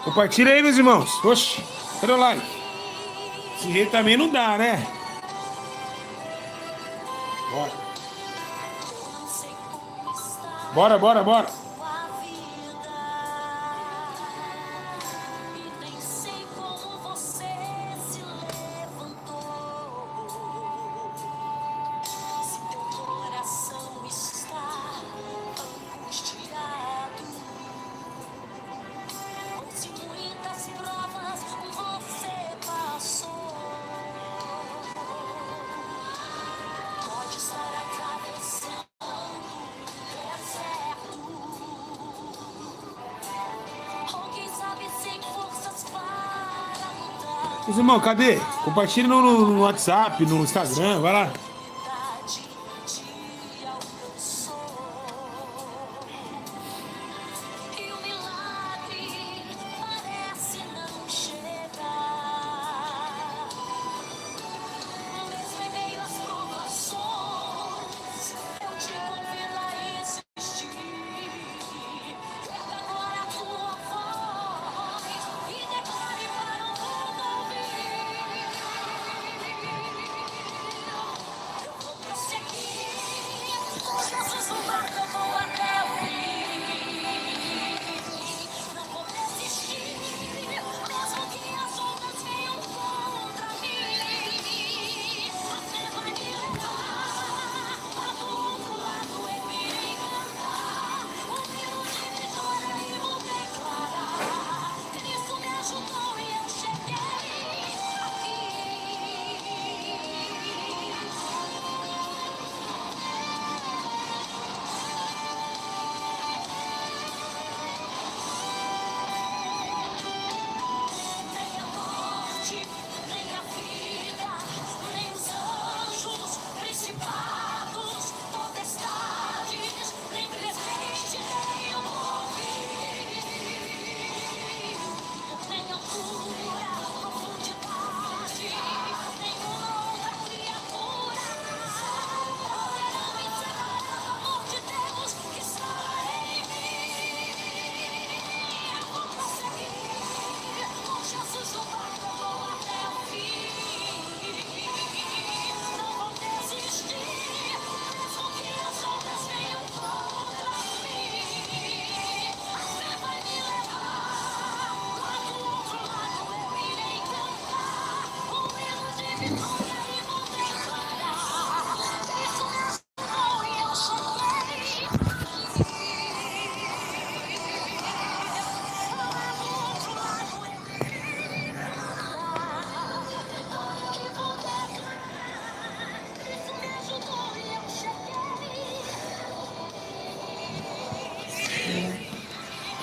Compartilha aí, meus irmãos. Oxe, cadê o like? Desse jeito também não dá, né? Bora. Bora, bora, bora. Meus irmãos, cadê? Compartilha no WhatsApp, no Instagram, vai lá.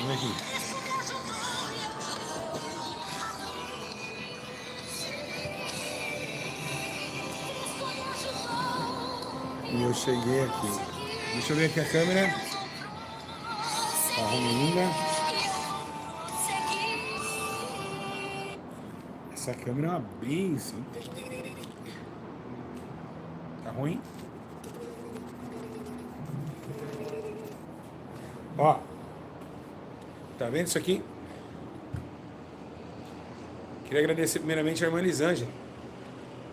Vem aqui. E eu cheguei aqui. Deixa eu ver aqui a câmera. Tá ruim ainda. Essa câmera é uma benção. Tá ruim? Ó. Tá vendo isso aqui? Queria agradecer primeiramente a irmã Elisângela.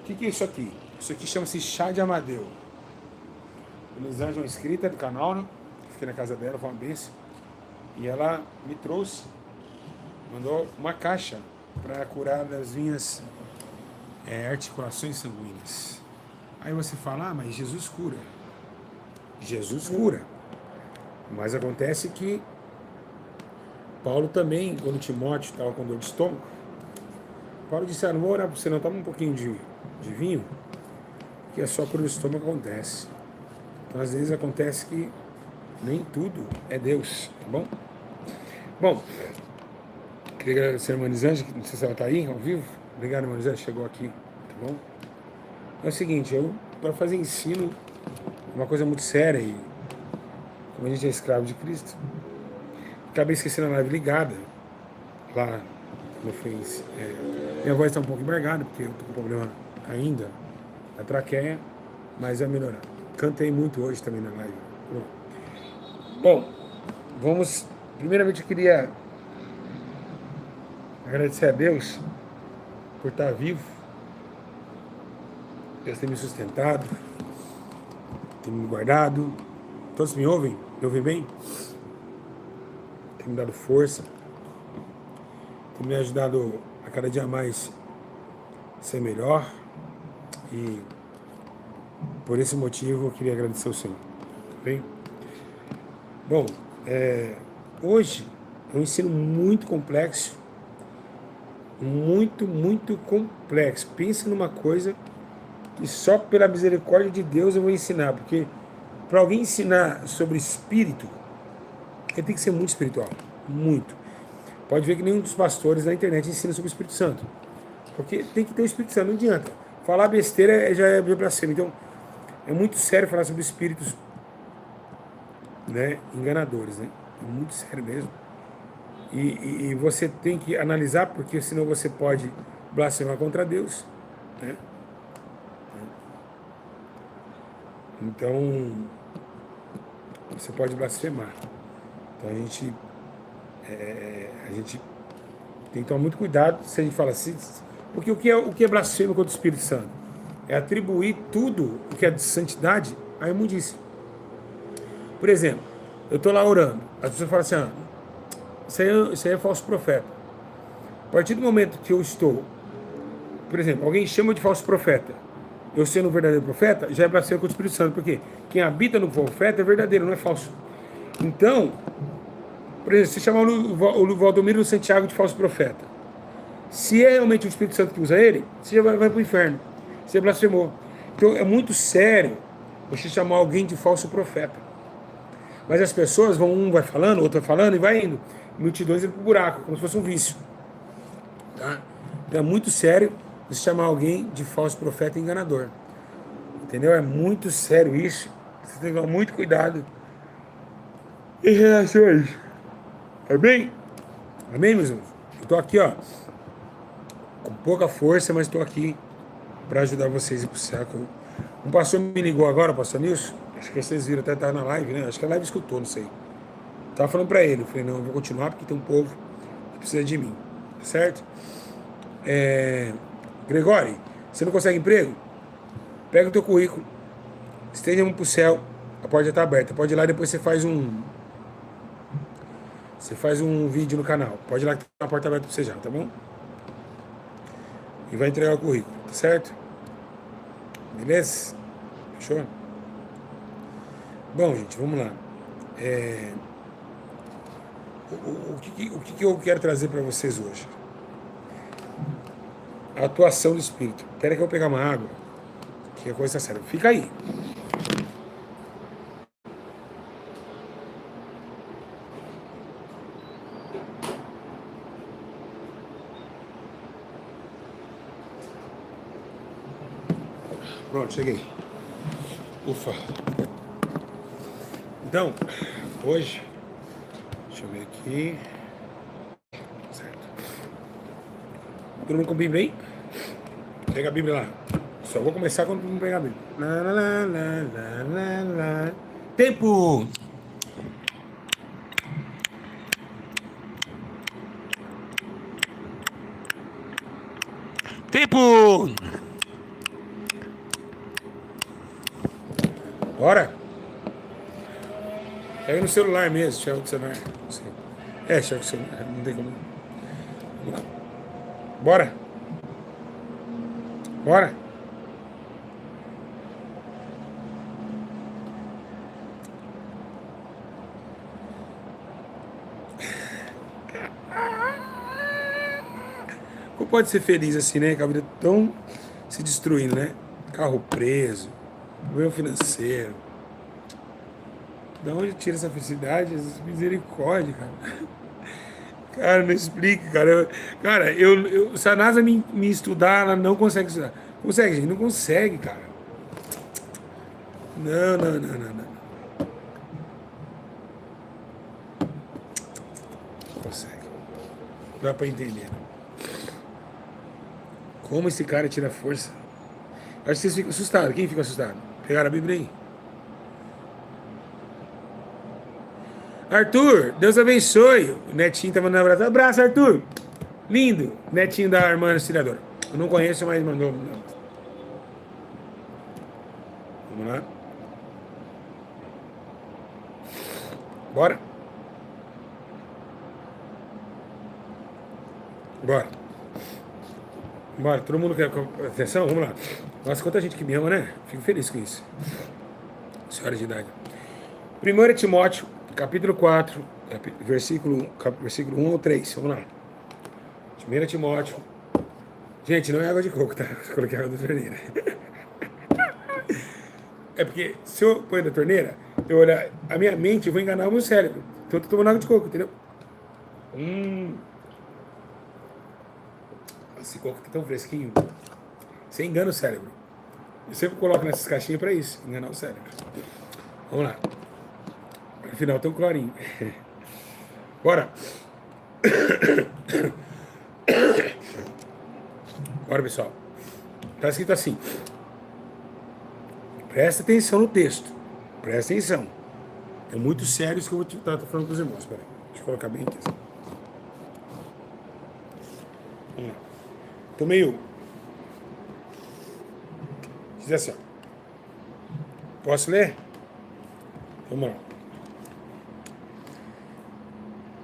O que é isso aqui? Isso aqui chama-se chá de Amadeu. A Elisângela é uma inscrita do canal, né? Fiquei na casa dela, foi uma benção. E ela me trouxe, mandou uma caixa para curar das minhas articulações sanguíneas. Aí você fala, ah, mas Jesus cura. Jesus cura. Mas acontece que Paulo também, quando Timóteo estava com dor de estômago, Paulo disse, não vou orar para você não, toma um pouquinho de vinho, que é só por o estômago acontece. Então às vezes acontece que nem tudo é Deus, tá bom? Bom, queria agradecer a irmã Elisângela, não sei se ela está aí, ao vivo. Obrigado, irmã Elisângela, chegou aqui, tá bom? É o seguinte, eu, para fazer ensino, é uma coisa muito séria e como a gente é escravo de Cristo, acabei esquecendo a live ligada, lá quando eu fiz, minha voz está um pouco embargada, porque eu tô com problema ainda na traqueia, mas vai melhorar. Cantei muito hoje também na live. Bom, vamos, primeiramente eu queria Agradecer a Deus por estar vivo. Deus tem me sustentado, tem me guardado. Todos me ouvem? Me ouvem bem? Tem me dado força. Tem me ajudado a cada dia mais ser melhor. E por esse motivo eu queria agradecer ao Senhor. Tá bem? Bom, hoje é um ensino muito complexo. Muito complexo. Pense numa coisa que só pela misericórdia de Deus eu vou ensinar. Porque para alguém ensinar sobre espírito, ele tem que ser muito espiritual. Muito. Pode ver que nenhum dos pastores na internet ensina sobre o Espírito Santo. Porque tem que ter o Espírito Santo, não adianta. Falar besteira já é blasfêmia. Então, é muito sério falar sobre espíritos, né, enganadores, né? É muito sério mesmo. E você tem que analisar, porque senão você pode blasfemar contra Deus, né? Então, você pode blasfemar. Então, a gente tem que tomar muito cuidado se a gente fala assim, porque o que é blasfêmia contra o Espírito Santo? É atribuir tudo o que é de santidade à imundície. Por exemplo, eu estou lá orando, as pessoas falam assim, isso aí é falso profeta. A partir do momento que eu estou, por exemplo, alguém chama de falso profeta, eu sendo um verdadeiro profeta, já é blasfêmia contra o Espírito Santo, porque quem habita no profeta é verdadeiro, não é falso. Então, por exemplo, se chamar o Valdomiro Santiago de falso profeta, se é realmente o Espírito Santo que usa ele, você já vai para o inferno. Você blasfemou. Então é muito sério você chamar alguém de falso profeta. Mas as pessoas vão, um vai falando, o outro vai falando e vai indo. Multidões indo pro buraco, como se fosse um vício. Tá? Então é muito sério você chamar alguém de falso profeta e enganador. Entendeu? É muito sério isso. Você tem que tomar muito cuidado em relação a isso. Amém? Amém, meus irmãos? Eu tô aqui, ó, com pouca força, mas estou aqui para ajudar vocês a ir pro céu. Um pastor me ligou agora, pastor Nilson. Acho que vocês viram, até estar na live, né? Acho que a live escutou, não sei. Tava falando para ele. Eu falei, não, eu vou continuar porque tem um povo que precisa de mim. Certo? Gregório, você não consegue emprego? Pega o teu currículo, esteja pro céu, a porta já está aberta. Pode ir lá e depois você faz um vídeo no canal. Pode ir lá que a porta aberta para você já, tá bom? E vai entregar o currículo, tá certo? Beleza? Fechou? Bom, gente, vamos lá. O que eu quero trazer para vocês hoje? A atuação do Espírito. Espera que eu vou pegar uma água, que a coisa tá séria. Fica aí. Pronto, cheguei. Ufa. Então, hoje, deixa eu ver aqui. Certo. Todo mundo com a Bíblia aí? Pega a Bíblia lá. Só vou começar quando todo mundo pegar a Bíblia. Tempo! Tempo! Bora? Pega no celular mesmo, chega o celular. Chega o celular, não tem como. Vamos lá. Bora? Bora? Como pode ser feliz assim, né? Com a vida tão se destruindo, né? Carro preso, problema financeiro. Da onde tira essa felicidade, essa misericórdia, cara? Cara, não explica, cara. Se a NASA me estudar, ela não consegue estudar. Consegue, gente? Não consegue, cara. Não. Não consegue. Não dá pra entender. Como esse cara tira força? Acho que vocês ficam assustados. Quem fica assustado? Pegaram a Bíblia aí? Arthur, Deus abençoe. O Netinho tá mandando um abraço. Abraço, Arthur. Lindo, netinho da irmã auxiliadora. Eu não conheço, mas mandou. Vamos lá. Bora. Bora. Bora, todo mundo quer atenção? Vamos lá. Nossa, quanta gente que me ama, né? Fico feliz com isso. Senhora de idade. 1 Timóteo, capítulo 4, versículo 1 ou 3. Vamos lá. 1 Timóteo. Gente, não é água de coco, tá? Eu coloquei água da torneira. É porque se eu pôr na torneira, eu olhar a minha mente, eu vou enganar o meu cérebro. Então eu tô tomando água de coco, entendeu? Esse coco tá tão fresquinho. Você engana o cérebro. Eu sempre coloco nessas caixinhas pra isso, enganar o cérebro. Vamos lá. No final tem um clorinho. Bora. Bora, pessoal. Tá escrito assim. Presta atenção no texto. Presta atenção. É muito sério isso que eu vou estar falando com os irmãos. Peraí. Deixa eu colocar bem aqui. Vamos lá. Tô meio... Diz assim, ó. Posso ler? Vamos lá.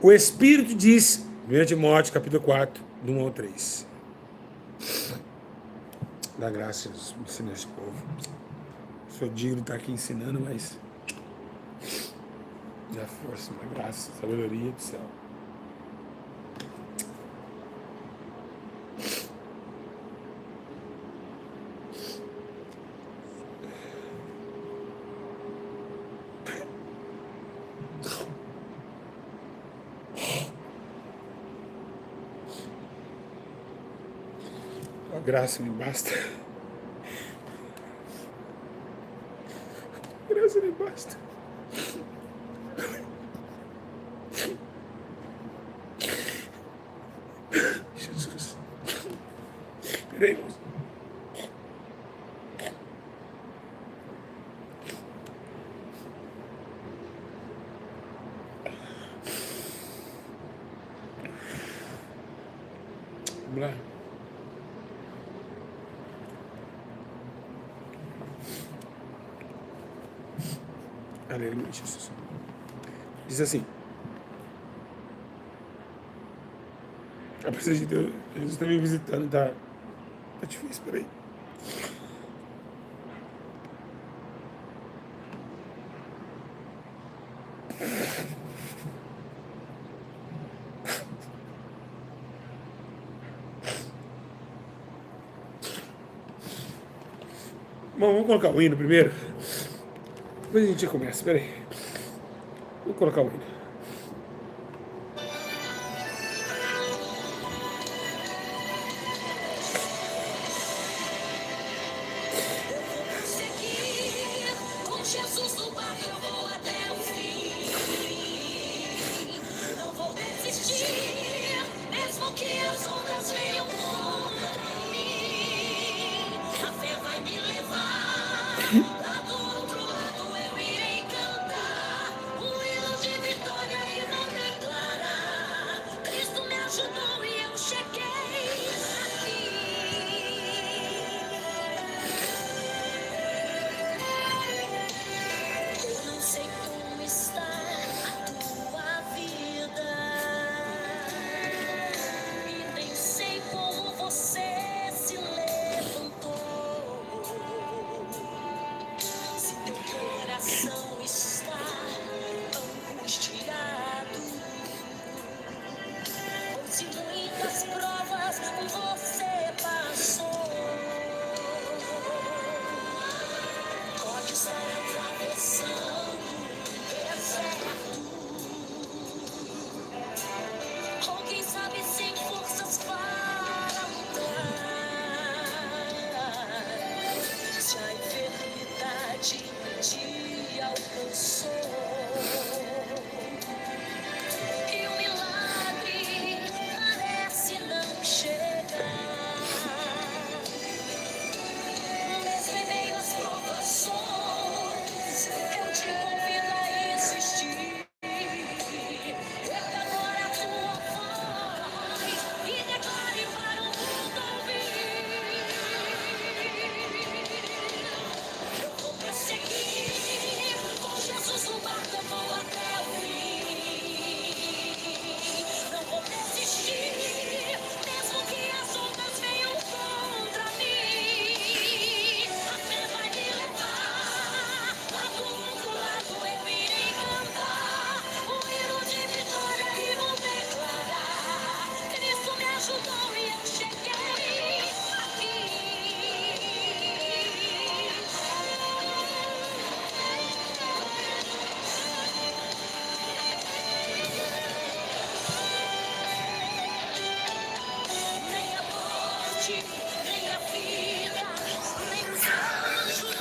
O Espírito diz, 1 Timóteo, capítulo 4, do 1 ao 3. Dá graças, ensina esse povo. Sou digno de estar aqui ensinando, mas dá força, dá graça, sabedoria do céu. A graça me basta. A graça me basta. Jesus. Peraí, moço. Vamos lá. Aleluia, Jesus. Diz assim. A presença de Deus, Jesus está me visitando, tá difícil, peraí. Bom, vamos colocar o hino primeiro. Depois a gente começa, peraí. Vou colocar o hino. Jesus no barco, eu vou até o fim. Não vou desistir, mesmo que as ondas venham contra mim. A fé vai me levar, lá do outro lado eu irei cantar. Um hino de vitória e vou declarar: Cristo me ajudou e eu cheguei aqui.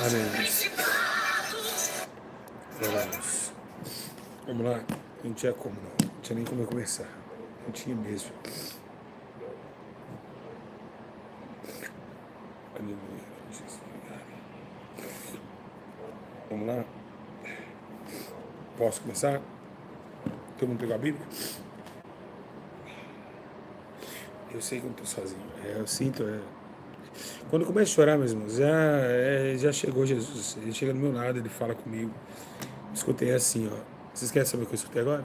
Amém. principados. Oramos. Vamos lá. Não tinha como não. Não tinha nem como eu começar. Não tinha mesmo. Aleluia. Jesus, obrigado. Vamos lá. Posso começar? Todo mundo pegou a Bíblia? Eu sei que eu não estou sozinho. Eu sinto. Quando eu começo a chorar, meus irmãos, já chegou Jesus. Ele chega do meu lado, ele fala comigo. Escutei assim, ó. Vocês querem saber o que eu escutei agora?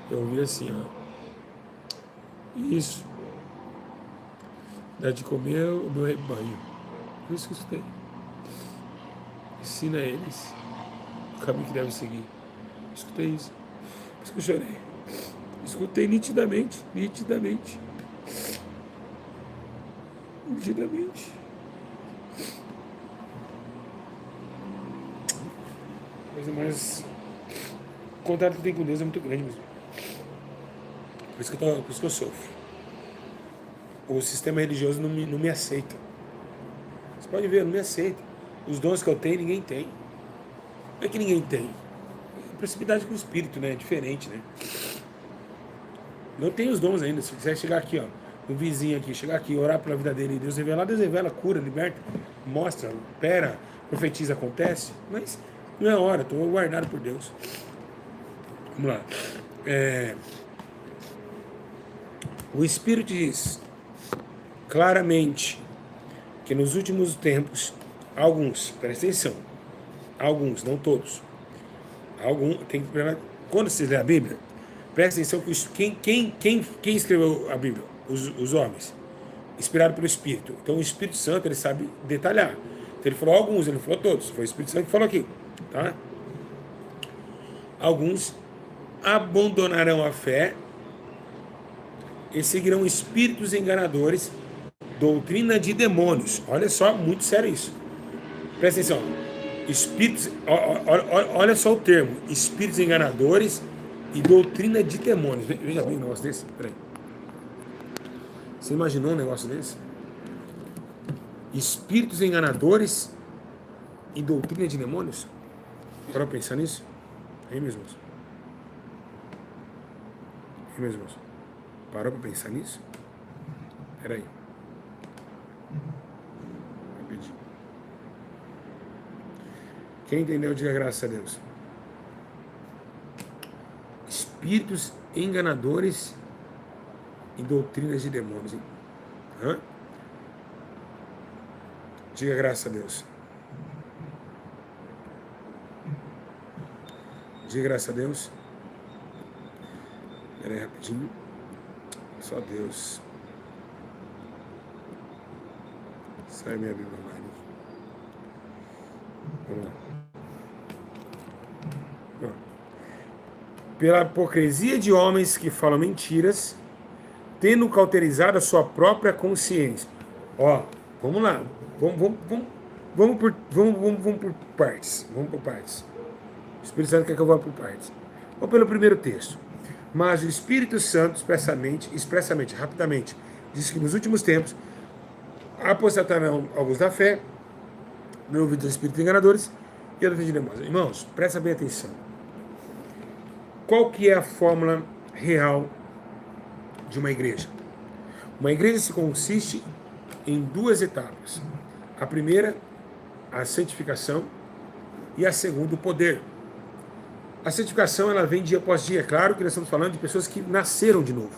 Eu ouvi assim, ó. Isso. Dá de comer o meu rebanho. Por isso que eu escutei. Ensina eles o caminho que devem seguir. Escutei isso. Por isso que eu chorei. Escutei nitidamente. Nitidamente. Mas o contato que tem com Deus é muito grande mesmo. Por isso que eu sofro. O sistema religioso não me aceita. Você pode ver, não me aceita. Os dons que eu tenho, ninguém tem. Não é que ninguém tem. É proximidade com o Espírito, né? É diferente, né? Não tenho os dons ainda. Se quiser chegar aqui, ó, o vizinho aqui, chegar aqui, orar pela vida dele, Deus revela, cura, liberta, mostra, opera, profetiza, acontece. Mas não é hora, estou guardado por Deus. Vamos lá. O Espírito diz claramente que nos últimos tempos, alguns, presta atenção, alguns, não todos, quando você lê a Bíblia, presta atenção que quem escreveu a Bíblia? Os homens, inspirado pelo Espírito. Então o Espírito Santo, ele sabe detalhar. Então ele falou alguns, ele não falou todos, foi o Espírito Santo que falou aqui, tá? Alguns abandonarão a fé e seguirão espíritos enganadores, doutrina de demônios. Olha só, muito sério isso. Presta atenção. Espíritos, olha só o termo, espíritos enganadores e doutrina de demônios. Veja bem um negócio desse. Peraí. Você imaginou um negócio desse? Espíritos enganadores e doutrina de demônios? Para pensar nisso? Hein, meus irmãos? Hein, meus irmãos? Parou para pensar nisso? Peraí. Rapidinho. Quem entendeu, diga graças a Deus. Espíritos enganadores e doutrinas de demônios. Hein? Hã? Diga graças a Deus. Diga graças a Deus. Espera aí rapidinho. Só Deus. Sai minha Bíblia online. Vamos lá. Pela hipocrisia de homens que falam mentiras, tendo cauterizado a sua própria consciência. Ó, vamos lá. Vamos por partes. Vamos por partes. O Espírito Santo quer que eu vá por partes. Vamos pelo primeiro texto. Mas o Espírito Santo expressamente, rapidamente, diz que nos últimos tempos apostatarão alguns da fé, no ouvido dos espíritos enganadores e a doutrina de demônios. Irmãos, presta bem atenção. Qual que é a fórmula real de uma igreja? Uma igreja se consiste em duas etapas. A primeira, a santificação, e a segunda, o poder. A santificação, ela vem dia após dia. Claro que nós estamos falando de pessoas que nasceram de novo.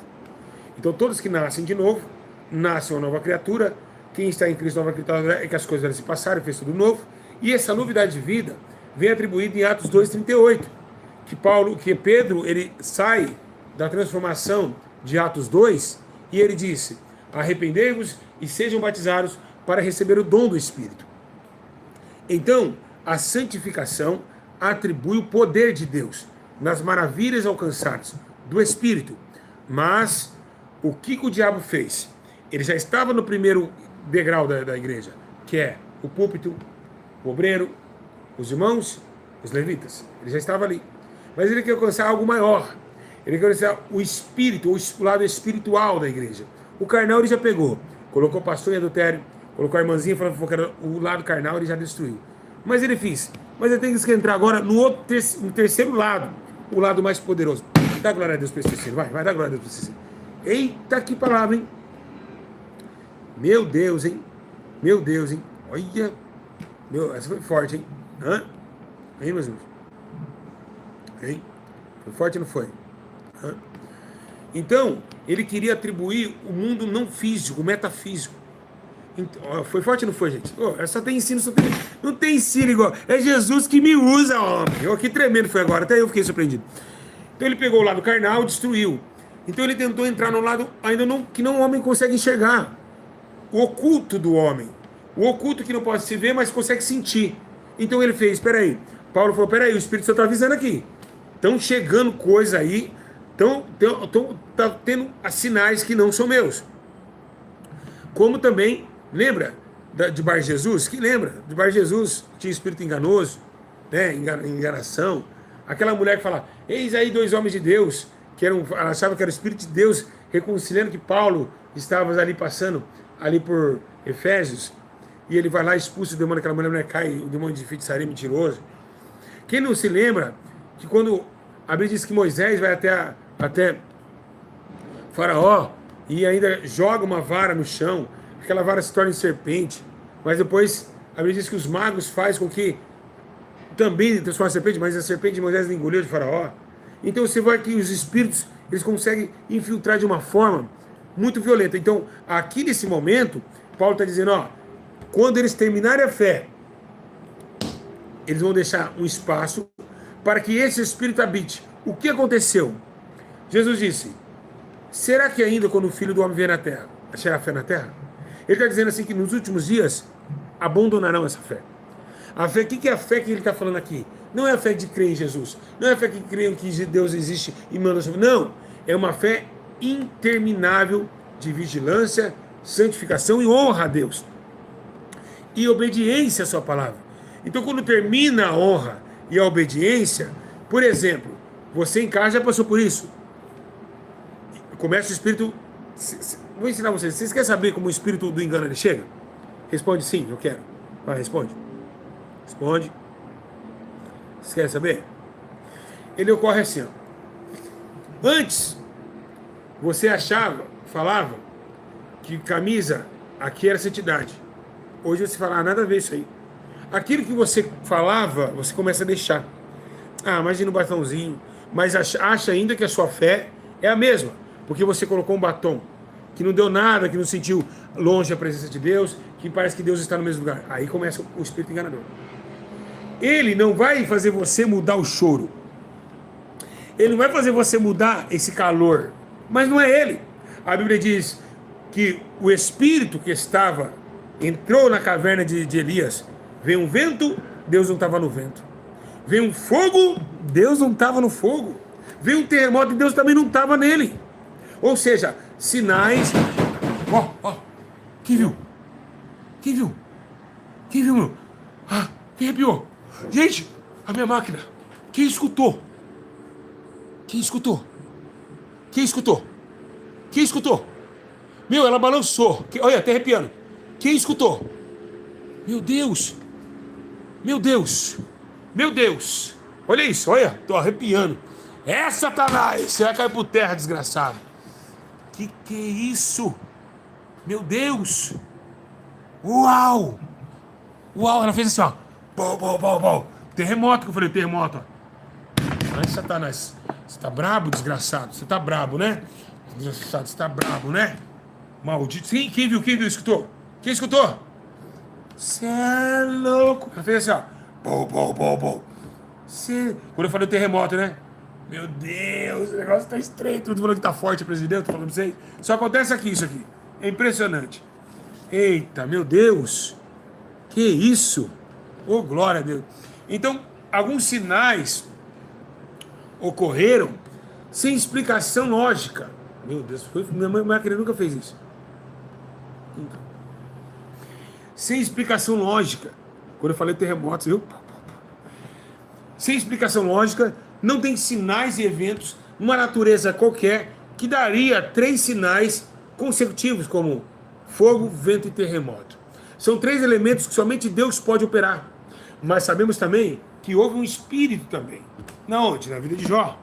Então, todos que nascem de novo, nascem uma nova criatura. Quem está em Cristo, nova criatura, é que as coisas devem se passaram, fez tudo novo. E essa novidade de vida vem atribuída em Atos 2,38. Que Pedro, ele sai da transformação de Atos 2 e ele disse: arrependei-vos e sejam batizados para receber o dom do Espírito. Então, a santificação atribui o poder de Deus nas maravilhas alcançadas do Espírito. Mas o que o diabo fez? Ele já estava no primeiro degrau da igreja, que é o púlpito, o obreiro, os irmãos, os levitas. Ele já estava ali. Mas ele quer alcançar algo maior. Ele quer alcançar o espírito, o lado espiritual da igreja. O carnal ele já pegou. Colocou o pastor em adultério, colocou a irmãzinha falando que era o lado carnal, ele já destruiu. Mas ele fez. Mas ele tem que entrar agora no outro no terceiro lado, o lado mais poderoso. Dá glória a Deus para esse terceiro, vai dar glória a Deus para esse terceiro. Eita, que palavra, hein? Meu Deus, hein? Meu Deus, hein? Olha, essa foi forte, hein? Hã? Hein, meus irmãos? Hein? Foi forte ou não foi? Hã? Então, ele queria atribuir o mundo não físico, metafísico. Então, foi forte ou não foi, gente? Só tem ensino, não tem ensino igual. É Jesus que me usa, homem. Que tremendo foi agora, até eu fiquei surpreendido. Então ele pegou o lado carnal e destruiu. Então ele tentou entrar no lado ainda não, que não o homem consegue enxergar. O oculto do homem. O oculto que não pode se ver, mas consegue sentir. Então ele fez, peraí. Paulo falou, peraí, o Espírito Santo está avisando aqui. Estão chegando coisas aí, tá tendo sinais que não são meus. Como também, lembra de Bar Jesus? Que lembra? De Bar Jesus tinha espírito enganoso, né? Enganação. Aquela mulher que fala, eis aí 2 homens de Deus, ela achava que era o Espírito de Deus, reconciliando que Paulo estava ali passando, ali por Efésios, e ele vai lá e expulsa o demônio, aquela mulher cai, o demônio de feitiçaria mentiroso. Quem não se lembra que quando a Bíblia diz que Moisés vai até Faraó e ainda joga uma vara no chão, aquela vara se torna em serpente, mas depois a Bíblia diz que os magos fazem com que também transforma a serpente, mas a serpente de Moisés engoliu de Faraó. Então você vai que os espíritos, eles conseguem infiltrar de uma forma muito violenta. Então, aqui nesse momento, Paulo está dizendo, quando eles terminarem a fé, eles vão deixar um espaço para que esse espírito habite. O que aconteceu? Jesus disse, será que ainda quando o Filho do Homem vier na terra, achará fé na terra? Ele está dizendo assim que nos últimos dias abandonarão essa fé. A fé, o que é a fé que ele está falando aqui? Não é a fé de crer em Jesus. Não é a fé que creem que Deus existe e manda. Não. É uma fé interminável de vigilância, santificação e honra a Deus. E obediência à sua palavra. Então, quando termina a honra e a obediência, por exemplo, você em casa já passou por isso. Começa o espírito... Vou ensinar vocês. Vocês querem saber como o espírito do engano ele chega? Responde sim, eu quero. Vai, responde. Responde. Você quer saber? Ele ocorre assim, Antes, você falava que camisa aqui era santidade. Hoje você fala, nada a ver isso aí. Aquilo que você falava, você começa a deixar. Imagina um batonzinho. Mas acha ainda que a sua fé é a mesma. Porque você colocou um batom que não deu nada, que não sentiu longe a presença de Deus, que parece que Deus está no mesmo lugar. Aí começa o espírito enganador. Ele não vai fazer você mudar o choro. Ele não vai fazer você mudar esse calor. Mas não é ele. A Bíblia diz que o espírito que entrou na caverna de Elias. Veio um vento, Deus não estava no vento. Veio um fogo, Deus não estava no fogo. Veio um terremoto e Deus também não estava nele. Ou seja, sinais... Quem viu? Quem viu? Quem viu, meu? Quem arrepiou? Gente, a minha máquina. Quem escutou? Quem escutou? Quem escutou? Quem escutou? Meu, ela balançou. Olha, até arrepiando. Quem escutou? Meu Deus. Meu Deus. Meu Deus. Olha isso, olha. Tô arrepiando. Satanás. Você vai cair por terra, desgraçado. Que é isso? Meu Deus. Uau. Uau, ela fez assim, Bom. Terremoto, que eu falei, terremoto. Ai, Satanás, você tá brabo, desgraçado? Você tá brabo, né? Desgraçado, você tá brabo, né? Maldito. Quem viu? Escutou? Quem escutou? Você é louco. Ela fez assim, Bom. Quando eu falei terremoto, né? Meu Deus, o negócio tá estreito. Tudo falando que tá forte, presidente, tô falando pra vocês. Só acontece aqui, isso aqui. É impressionante. Eita, meu Deus. Que isso? Oh, glória a Deus. Então, alguns sinais ocorreram sem explicação lógica. Meu Deus, minha máquina nunca fez isso. Nunca. Sem explicação lógica. Quando eu falei terremotos, viu? Sem explicação lógica, não tem sinais e eventos, uma natureza qualquer, que daria 3 sinais consecutivos, como fogo, vento e terremoto. São 3 elementos que somente Deus pode operar. Mas sabemos também que houve um espírito também. Na onde? Na vida de Jó.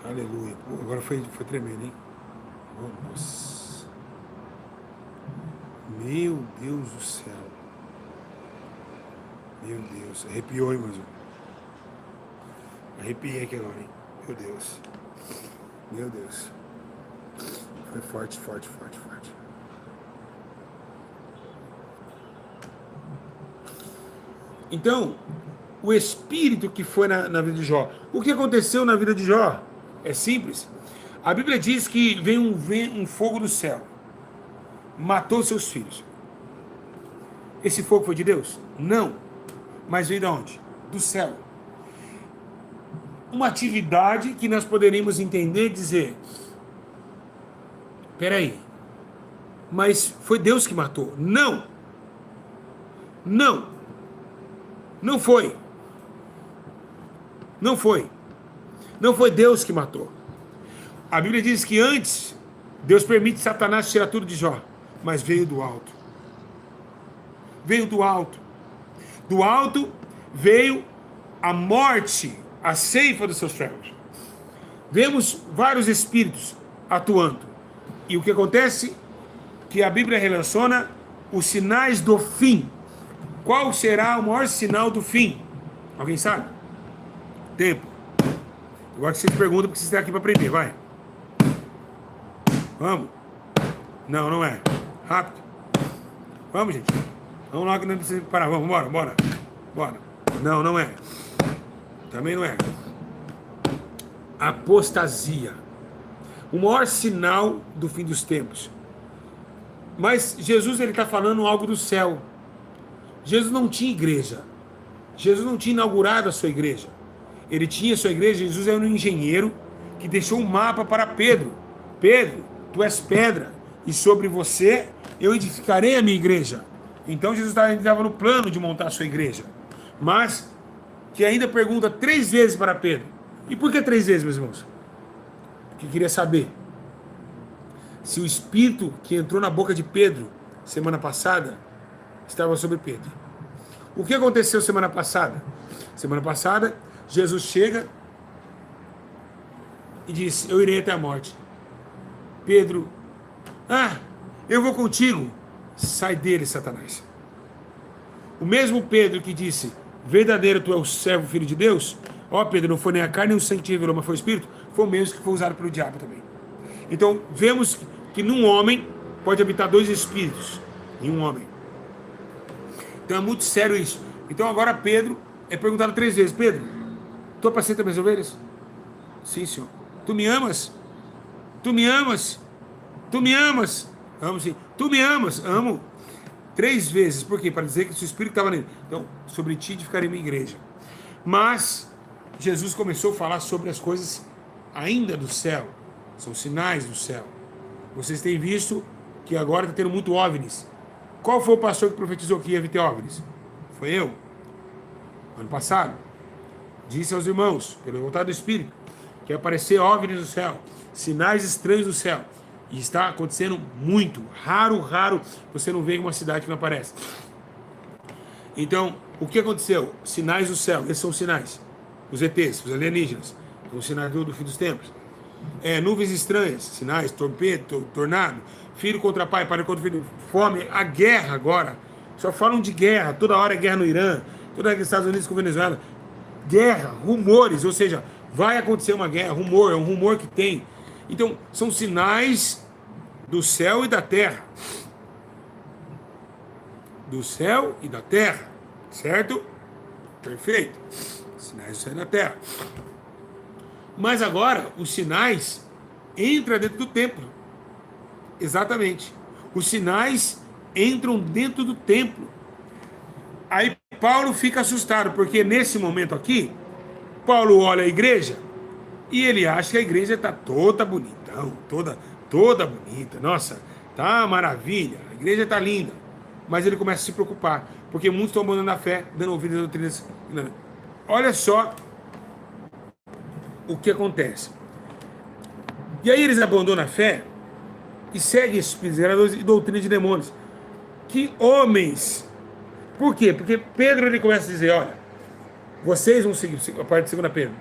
Aleluia. Pô, agora foi tremendo, hein? Oh, nossa. Meu Deus do céu. Meu Deus. Arrepiou, hein, mas arrepiei aqui agora, hein? Meu Deus. Meu Deus. Foi forte, forte, forte, forte. Então, o espírito que foi na vida de Jó. O que aconteceu na vida de Jó? É simples. A Bíblia diz que veio um fogo do céu. Matou seus filhos. Esse fogo foi de Deus? Não. Mas veio de onde? Do céu. Uma atividade que nós poderíamos entender e dizer: peraí, mas foi Deus que matou? Não. Não. Não foi. Não foi. Não foi Deus que matou. A Bíblia diz que antes, Deus permite Satanás tirar tudo de Jó, mas veio do alto. Veio do alto. Do alto veio a morte, a ceifa dos seus servos. Vemos vários espíritos atuando. E o que acontece? Que a Bíblia relaciona os sinais do fim. Qual será o maior sinal do fim? Alguém sabe? Tempo. Agora que vocês perguntam, porque vocês estão aqui para aprender, vai. Vamos. Não, não é. Rápido. Vamos, gente. Vamos lá que não precisa parar. Vamos, bora, bora. Bora. Não, não é. Também não é. Apostasia. O maior sinal do fim dos tempos. Mas Jesus, ele está falando algo do céu. Jesus não tinha igreja. Jesus não tinha inaugurado a sua igreja. Ele tinha a sua igreja. Jesus era um engenheiro que deixou um mapa para Pedro. Pedro, tu és pedra, e sobre você eu edificarei a minha igreja. Então Jesus estava no plano de montar a sua igreja. Mas que ainda pergunta 3 vezes para Pedro. E por que 3 vezes, meus irmãos? Porque queria saber se o espírito que entrou na boca de Pedro semana passada estava sobre Pedro. O que aconteceu semana passada? Semana passada, Jesus chega e diz: eu irei até a morte. Pedro: eu vou contigo. Sai dele, Satanás. O mesmo Pedro que disse: verdadeiro tu és o servo, filho de Deus. Ó, Pedro, não foi nem a carne nem o sangue que te revelou, mas foi o Espírito. Foi o mesmo que foi usado pelo diabo também. Então, vemos que num homem pode habitar 2 espíritos em um homem. Então é muito sério isso. Então agora Pedro é perguntado 3 vezes: Pedro, tu apacenta minhas ovelhas? Sim, Senhor. Tu me amas? Tu me amas? Tu me amas? Amo, sim. Tu me amas? Amo. 3 vezes. Por quê? Para dizer que o seu espírito estava nele. Então, sobre ti edificarei minha igreja. Mas Jesus começou a falar sobre as coisas ainda do céu. São sinais do céu. Vocês têm visto que agora está tendo muito OVNIs. Qual foi o pastor que profetizou que ia ter OVNIs? Foi eu. Ano passado. Disse aos irmãos, pelo vontade do Espírito, que ia aparecer OVNIs no céu. Sinais estranhos do céu. E está acontecendo muito. Raro você não vê em uma cidade que não aparece. Então, o que aconteceu? Sinais do céu. Esses são os sinais. Os ETs, os alienígenas. Os sinais do fim dos tempos. Nuvens estranhas. Sinais, tornado. Filho contra pai, pai contra filho. Fome. A guerra agora. Só falam de guerra. Toda hora é guerra no Irã. Toda hora é Estados Unidos com Venezuela. Guerra, rumores. Ou seja, vai acontecer uma guerra. Rumor, é um rumor que tem. Então, são sinais do céu e da terra. Do céu e da terra. Certo? Perfeito. Sinais do céu e da terra. Mas agora, os sinais entram dentro do templo. Exatamente. Os sinais entram dentro do templo. Aí Paulo fica assustado, porque nesse momento aqui, Paulo olha a igreja e ele acha que a igreja está toda bonitão, toda bonita. Nossa, tá maravilha, a igreja está linda. Mas ele começa a se preocupar, porque muitos estão abandonando a fé, dando ouvido às doutrinas. Olha só o que acontece. E aí eles abandonam a fé, e segue espíritos enganadores e doutrina de demônios. Que homens! Por quê? Porque Pedro ele começa a dizer, olha, vocês vão seguir, a parte de 2 Pedro,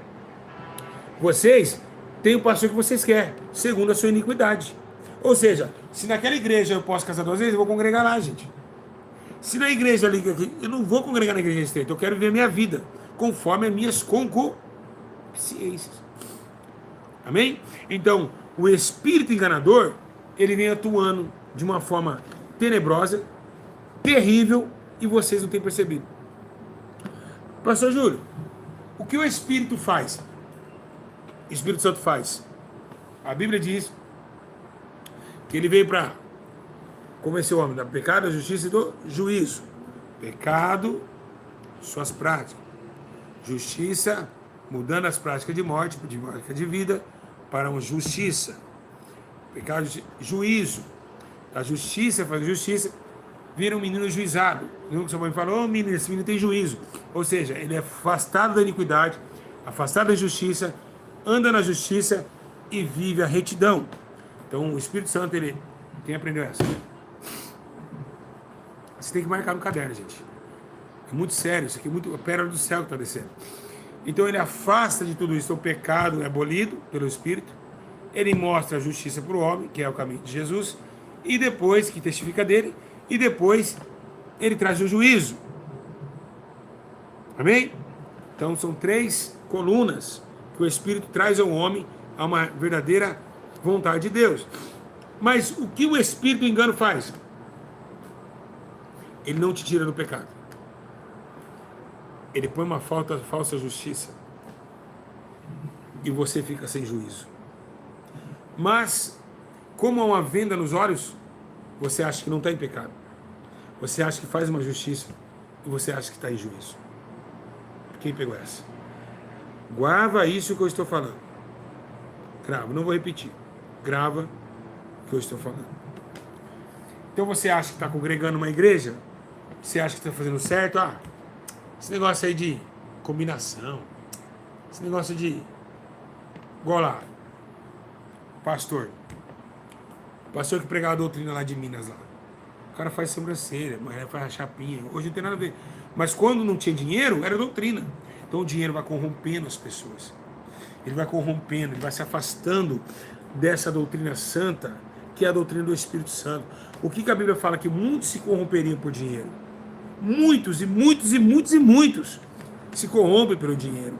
vocês têm o pastor que vocês querem, segundo a sua iniquidade. Ou seja, se naquela igreja eu posso casar 2 vezes, eu vou congregar lá, gente. Se na igreja ali, eu não vou congregar na igreja estreita, eu quero viver a minha vida conforme as minhas concupiscências. Amém? Então, o espírito enganador, ele vem atuando de uma forma tenebrosa, terrível, e vocês não têm percebido. Pastor Júlio, o que o Espírito faz? O Espírito Santo faz. A Bíblia diz que ele veio para convencer o homem do pecado, da justiça e do juízo. Pecado, suas práticas. Justiça, mudando as práticas de morte, de prática de vida, para uma justiça. Pecado, juízo. A justiça faz justiça, vira um menino juizado. O seu mãe falou, menino, esse menino tem juízo. Ou seja, ele é afastado da iniquidade, afastado da justiça, anda na justiça e vive a retidão. Então o Espírito Santo, ele... Quem aprendeu essa? Você tem que marcar no caderno, gente. É muito sério, isso aqui é muito a pérola do céu que está descendo. Então ele afasta de tudo isso. Então o pecado é abolido pelo Espírito. Ele mostra a justiça para o homem, que é o caminho de Jesus. E depois, que testifica dele. E depois ele traz o juízo. Amém? Então são 3 colunas que o Espírito traz ao homem a uma verdadeira vontade de Deus. Mas o que o Espírito do engano faz? Ele não te tira do pecado. Ele põe uma falsa justiça. E você fica sem juízo. Mas, como há uma venda nos olhos, você acha que não está em pecado. Você acha que faz uma justiça. E você acha que está em juízo. Quem pegou essa? Grava isso que eu estou falando. Grava, não vou repetir. Grava o que eu estou falando. Então você acha que está congregando uma igreja? Você acha que está fazendo certo? Ah, esse negócio aí de combinação. Esse negócio de... Igual lá. Pastor que pregava a doutrina lá de Minas lá. O cara faz sobrancelha, a mulher faz a chapinha. Hoje não tem nada a ver. Mas quando não tinha dinheiro, era doutrina. Então o dinheiro vai corrompendo as pessoas. Ele vai corrompendo, ele vai se afastando dessa doutrina santa, que é a doutrina do Espírito Santo. O que a Bíblia fala? Que muitos se corromperiam por dinheiro. Muitos, e muitos, e muitos, e muitos se corrompem pelo dinheiro.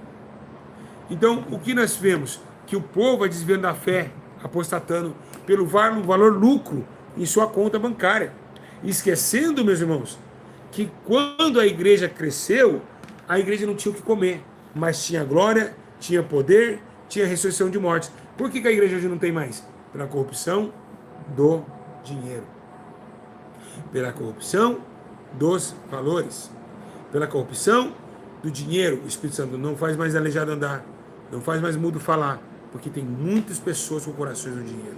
Então, o que nós vemos? Que o povo vai desviando da fé, apostatando pelo valor lucro em sua conta bancária. Esquecendo, meus irmãos, que quando a igreja cresceu, a igreja não tinha o que comer, mas tinha glória, tinha poder, tinha ressurreição de mortes. Por que a igreja hoje não tem mais? Pela corrupção do dinheiro. Pela corrupção dos valores. Pela corrupção do dinheiro. O Espírito Santo não faz mais aleijado andar, não faz mais mudo falar, porque tem muitas pessoas com corações no dinheiro.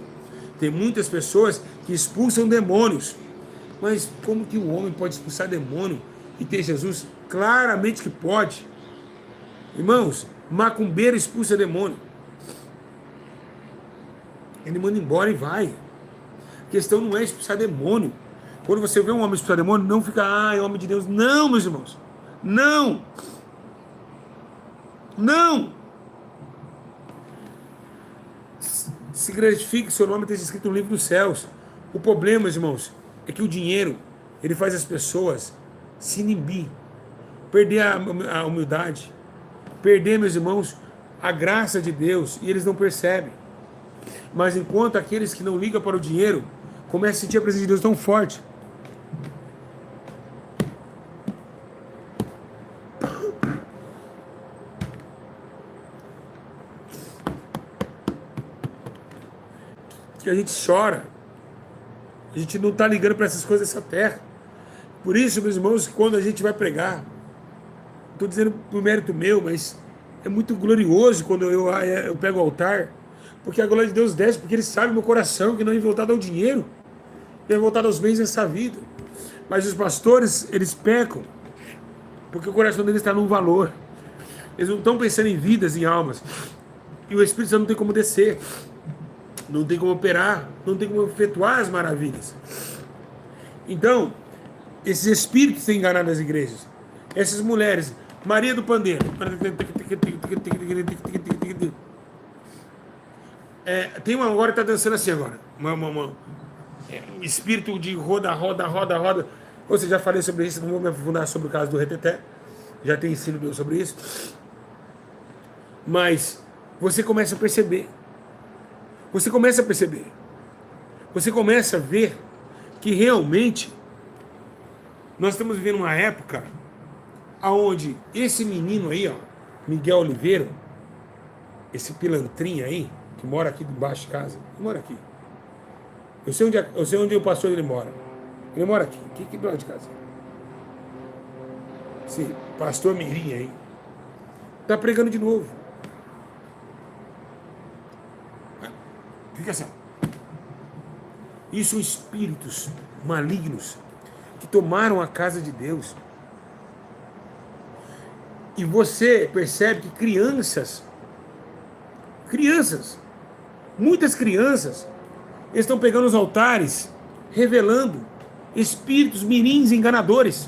Tem muitas pessoas que expulsam demônios. Mas como que o homem pode expulsar demônio e ter Jesus? Claramente que pode. Irmãos, macumbeiro expulsa demônio. Ele manda embora e vai. A questão não é expulsar demônio. Quando você vê um homem expulsar demônio, não fica, é homem de Deus. Não, meus irmãos. Não. Não. Se gratifique, seu nome esteja escrito no livro dos céus. O problema, meus irmãos, é que o dinheiro, ele faz as pessoas se inibir, perder a humildade, perder, meus irmãos, a graça de Deus, e eles não percebem. Mas enquanto aqueles que não ligam para o dinheiro começam a sentir a presença de Deus tão forte, que a gente chora, a gente não está ligando para essas coisas dessa terra. Por isso, meus irmãos, quando a gente vai pregar, estou dizendo por mérito meu, mas é muito glorioso quando eu pego o altar, porque a glória de Deus desce, porque Ele sabe meu coração, que não é voltado ao dinheiro, é voltado aos bens dessa vida. Mas os pastores, eles pecam, porque o coração deles está num valor. Eles não estão pensando em vidas, em almas. E o Espírito Santo não tem como descer. Não tem como operar, não tem como efetuar as maravilhas. Então, esses espíritos têm enganado as igrejas. Essas mulheres, Maria do Pandeiro. Tem uma agora que está dançando assim agora. Um espírito de roda. Ou seja, já falei sobre isso, não vou me aprofundar sobre o caso do reteté. Já tem ensino meu sobre isso. Mas você começa a perceber. Você começa a ver que realmente nós estamos vivendo uma época onde esse menino aí, ó, Miguel Oliveira, esse pilantrinho aí, que mora aqui debaixo de casa, mora aqui. Eu sei onde o pastor ele mora. Ele mora aqui do lado de casa. Esse pastor Mirim aí, tá pregando de novo. Fica assim. Isso são espíritos malignos que tomaram a casa de Deus. E você percebe que muitas crianças, estão pegando os altares, revelando espíritos mirins enganadores.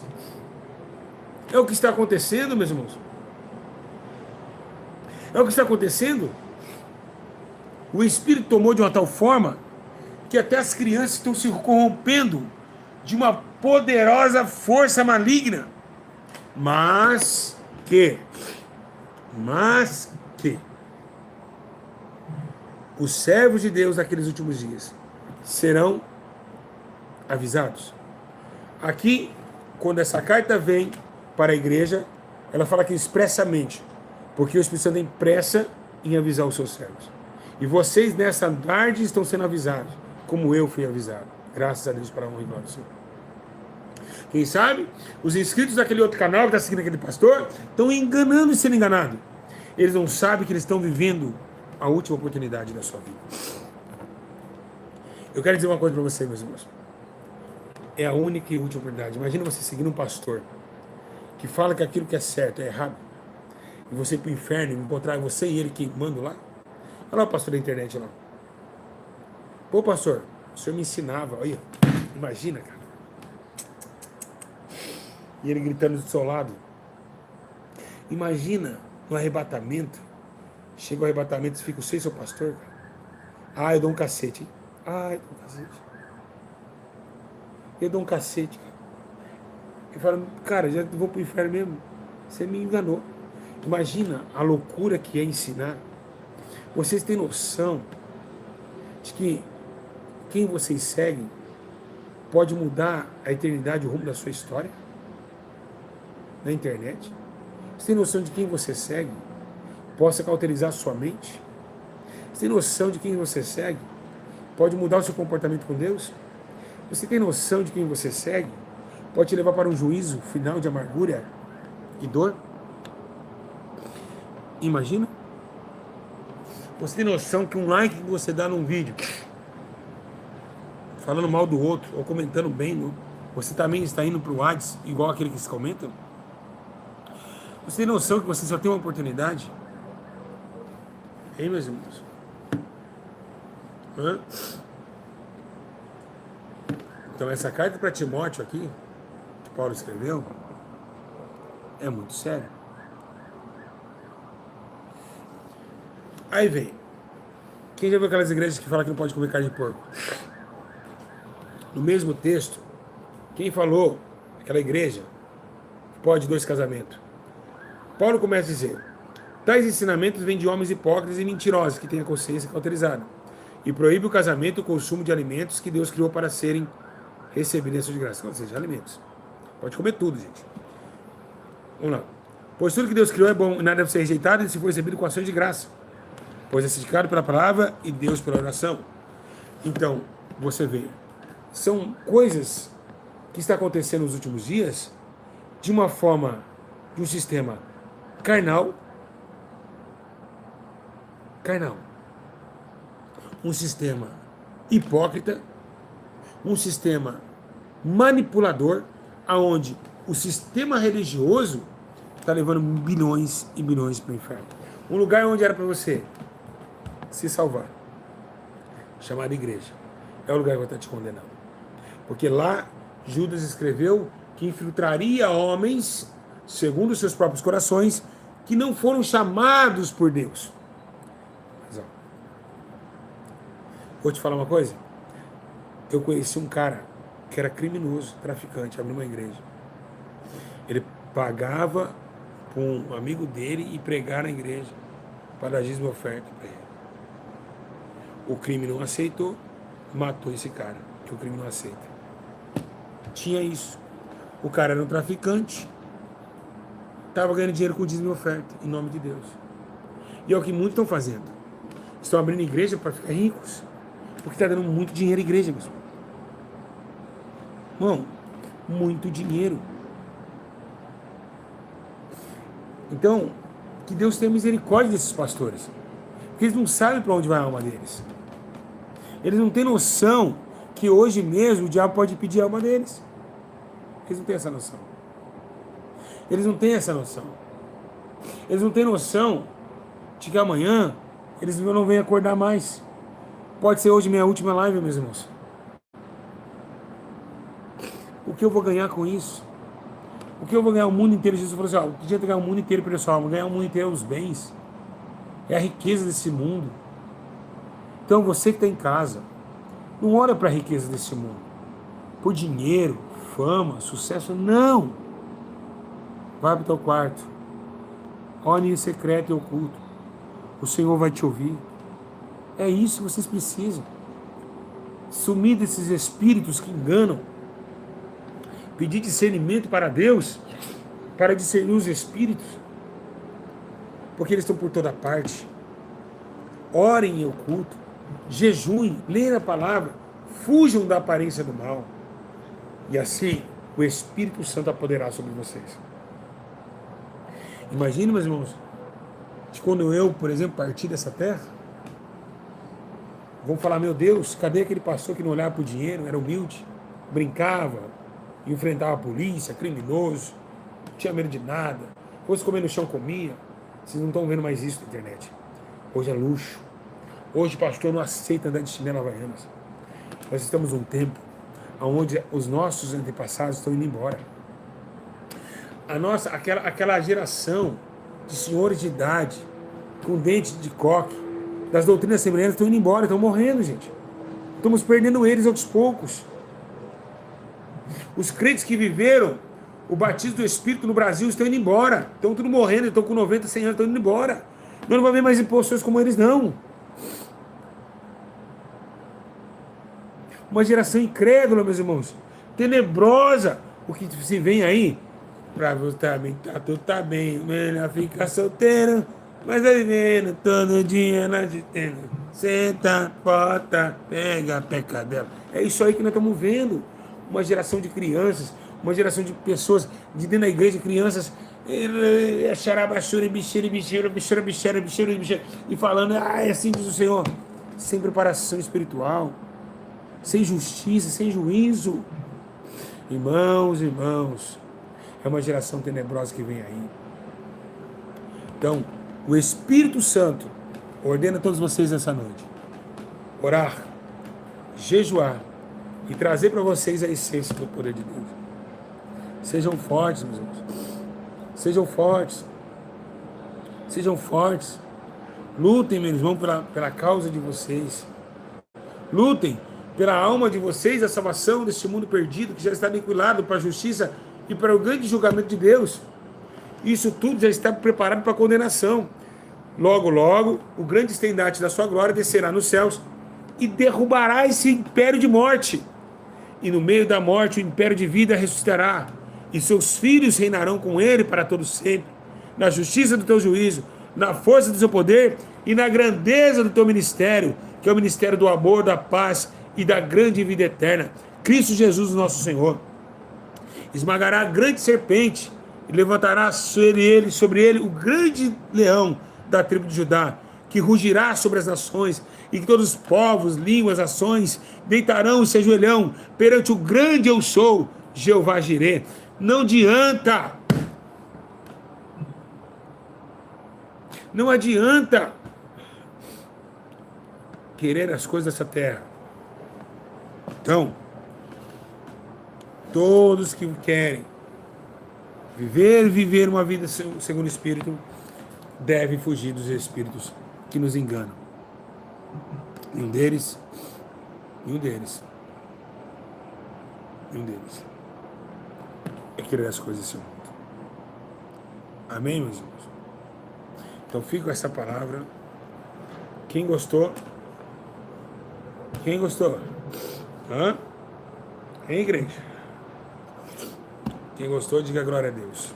É o que está acontecendo, meus irmãos. É o que está acontecendo. O espírito tomou de uma tal forma que até as crianças estão se corrompendo de uma poderosa força maligna. Mas que os servos de Deus naqueles últimos dias serão avisados. Aqui, quando essa carta vem para a igreja, ela fala aqui expressamente, porque o Espírito Santo tem pressa em avisar os seus servos. E vocês nessa tarde estão sendo avisados, como eu fui avisado. Graças a Deus, para a honra e glória do Senhor. Quem sabe, os inscritos daquele outro canal que está seguindo aquele pastor, estão enganando e sendo enganados. Eles não sabem que eles estão vivendo a última oportunidade da sua vida. Eu quero dizer uma coisa para você, meus irmãos. É a única e última oportunidade. Imagina você seguindo um pastor que fala que aquilo que é certo é errado, e você ir para o inferno e encontrar você e ele queimando lá. Olha lá o pastor da internet lá. Pô, pastor, o senhor me ensinava. Olha, imagina, cara. E ele gritando do seu lado. Imagina no arrebatamento. Chega o arrebatamento e fica, você, seu pastor, cara. Ah, eu dou um cacete, hein? Ah, eu dou um cacete. Eu dou um cacete, cara. Eu falo, cara, já vou pro inferno mesmo. Você me enganou. Imagina a loucura que é ensinar. Vocês têm noção de que quem vocês seguem pode mudar a eternidade, o rumo da sua história? Na internet? Você tem noção de quem você segue possa cauterizar a sua mente? Você tem noção de quem você segue pode mudar o seu comportamento com Deus? Você tem noção de quem você segue pode te levar para um juízo final de amargura e dor? Imagina? Você tem noção que um like que você dá num vídeo falando mal do outro ou comentando bem, você também está indo para o Hades igual aquele que se comenta? Você tem noção que você só tem uma oportunidade? Hein, meus irmãos? Então essa carta para Timóteo aqui, que Paulo escreveu, é muito séria. Aí vem. Quem já viu aquelas igrejas que falam que não pode comer carne de porco? No mesmo texto, quem falou, aquela igreja, pode 2 casamentos? Paulo começa a dizer, tais ensinamentos vêm de homens hipócritas e mentirosos, que têm a consciência cauterizada, e proíbe o casamento e o consumo de alimentos que Deus criou para serem recebidos de graça, ou seja, alimentos. Pode comer tudo, gente. Vamos lá. Pois tudo que Deus criou é bom, e nada deve ser rejeitado, e se for recebido com ações de graça, pois é santificado pela palavra e Deus pela oração. Então, você vê, são coisas que estão acontecendo nos últimos dias de uma forma, de um sistema carnal, um sistema hipócrita, um sistema manipulador, aonde o sistema religioso está levando bilhões e bilhões para o inferno. Um lugar onde era para você se salvar, chamada igreja. É o lugar que vai estar te condenando. Porque lá Judas escreveu que infiltraria homens, segundo os seus próprios corações, que não foram chamados por Deus. Mas, ó, vou te falar uma coisa. Eu conheci um cara que era criminoso, traficante, abriu uma igreja. Ele pagava para um amigo dele e pregar na igreja para dar dízimo e oferta para ele. O crime não aceitou, matou esse cara, que o crime não aceita. Tinha isso. O cara era um traficante, estava ganhando dinheiro com dízimo e oferta, em nome de Deus. E é o que muitos estão fazendo. Estão abrindo igreja para ficar ricos, porque está dando muito dinheiro à igreja, mesmo. Irmão, muito dinheiro. Então, que Deus tenha misericórdia desses pastores. Porque eles não sabem para onde vai a alma deles. Eles não têm noção que hoje mesmo o diabo pode pedir a alma deles. Eles não têm essa noção. Eles não têm essa noção. Eles não têm noção de que amanhã eles não vêm acordar mais. Pode ser hoje minha última live, meus irmãos. O que eu vou ganhar com isso? O que eu vou ganhar o mundo inteiro? Jesus falou assim, ó, o que adianta ganhar o mundo inteiro, pessoal? Vou ganhar o mundo inteiro os bens. É a riqueza desse mundo. Então você que está em casa, não olha para a riqueza desse mundo. Por dinheiro, fama, sucesso, não. Vai para o teu quarto. Ore em secreto e oculto. O Senhor vai te ouvir. É isso que vocês precisam. Sumir desses espíritos que enganam. Pedir discernimento para Deus, para discernir os espíritos, porque eles estão por toda parte. Orem em oculto, jejuem, leiam a palavra, fujam da aparência do mal, e assim o Espírito Santo apoderará sobre vocês. Imagine, meus irmãos, de quando eu, por exemplo, parti dessa terra, vão falar, meu Deus, cadê aquele pastor que não olhava para o dinheiro, era humilde, brincava, enfrentava a polícia, criminoso, não tinha medo de nada, fosse comer no chão, comia. Vocês não estão vendo mais isso na internet. Hoje é luxo. Hoje o pastor não aceita andar de chinelo havaianas. Nós estamos num tempo onde os nossos antepassados estão indo embora. Aquela geração de senhores de idade, com dente de coque, das doutrinas semelhantes, estão indo embora, estão morrendo, gente. Estamos perdendo eles aos poucos. Os crentes que viveram o batismo do Espírito no Brasil estão indo embora. Estão tudo morrendo, estão com 90, 100 anos, estão indo embora. Nós não vamos ver mais impostos como eles, não. Uma geração incrédula, meus irmãos. Tenebrosa. O que se vem aí, pra você também, tudo tá bem, melhor ficar solteiro, mas aí vendo todo dia na tenda. Senta, bota, pega a pecadela. É isso aí que nós estamos vendo. Uma geração de crianças, uma geração de pessoas de dentro da igreja, crianças e falando, é assim diz o Senhor, sem preparação espiritual, sem justiça, sem juízo. Irmãos, é uma geração tenebrosa que vem aí. Então, o Espírito Santo ordena a todos vocês essa noite orar, jejuar e trazer para vocês a essência do poder de Deus. Sejam fortes, meus irmãos. Sejam fortes. Sejam fortes. Lutem, meus irmãos, pela causa de vocês. Lutem pela alma de vocês, a salvação deste mundo perdido, que já está aniquilado para a justiça e para o grande julgamento de Deus. Isso tudo já está preparado para a condenação. Logo, logo, o grande estendarte da sua glória descerá nos céus e derrubará esse império de morte. E no meio da morte o império de vida ressuscitará, e seus filhos reinarão com ele para todo sempre, na justiça do teu juízo, na força do seu poder e na grandeza do teu ministério, que é o ministério do amor, da paz e da grande vida eterna. Cristo Jesus, nosso Senhor, esmagará a grande serpente e levantará sobre ele o grande leão da tribo de Judá, que rugirá sobre as nações, e que todos os povos, línguas, ações, deitarão e se ajoelhão perante o grande eu sou, Jeová Jirê. Não adianta. Não adianta. querer as coisas dessa terra. Então, todos que querem viver uma vida segundo o Espírito, devem fugir dos espíritos que nos enganam. Nenhum deles é querer as coisas desse mundo. Amém, meus irmãos? Então fica com essa palavra. Quem gostou? Quem gostou? Hã? Hein, igreja? Quem gostou, diga glória a Deus.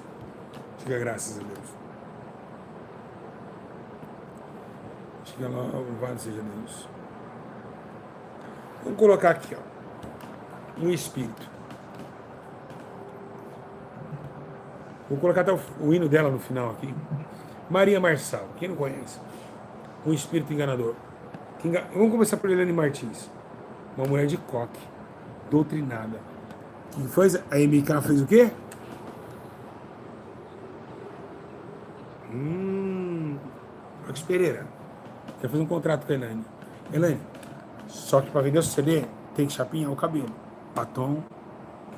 Diga graças a Deus. Diga louvado seja Deus. Vamos colocar aqui, ó, um espírito. Vou colocar até o hino dela no final aqui. Maria Marçal, quem não conhece? Um espírito enganador. Vamos começar por Helene Martins. Uma mulher de coque, doutrinada. Que fez, a MK fez o quê? Marcos Pereira. Quer fazer um contrato com a Helene. Helene, só que para vender o CD tem que chapinhar o cabelo. Batom,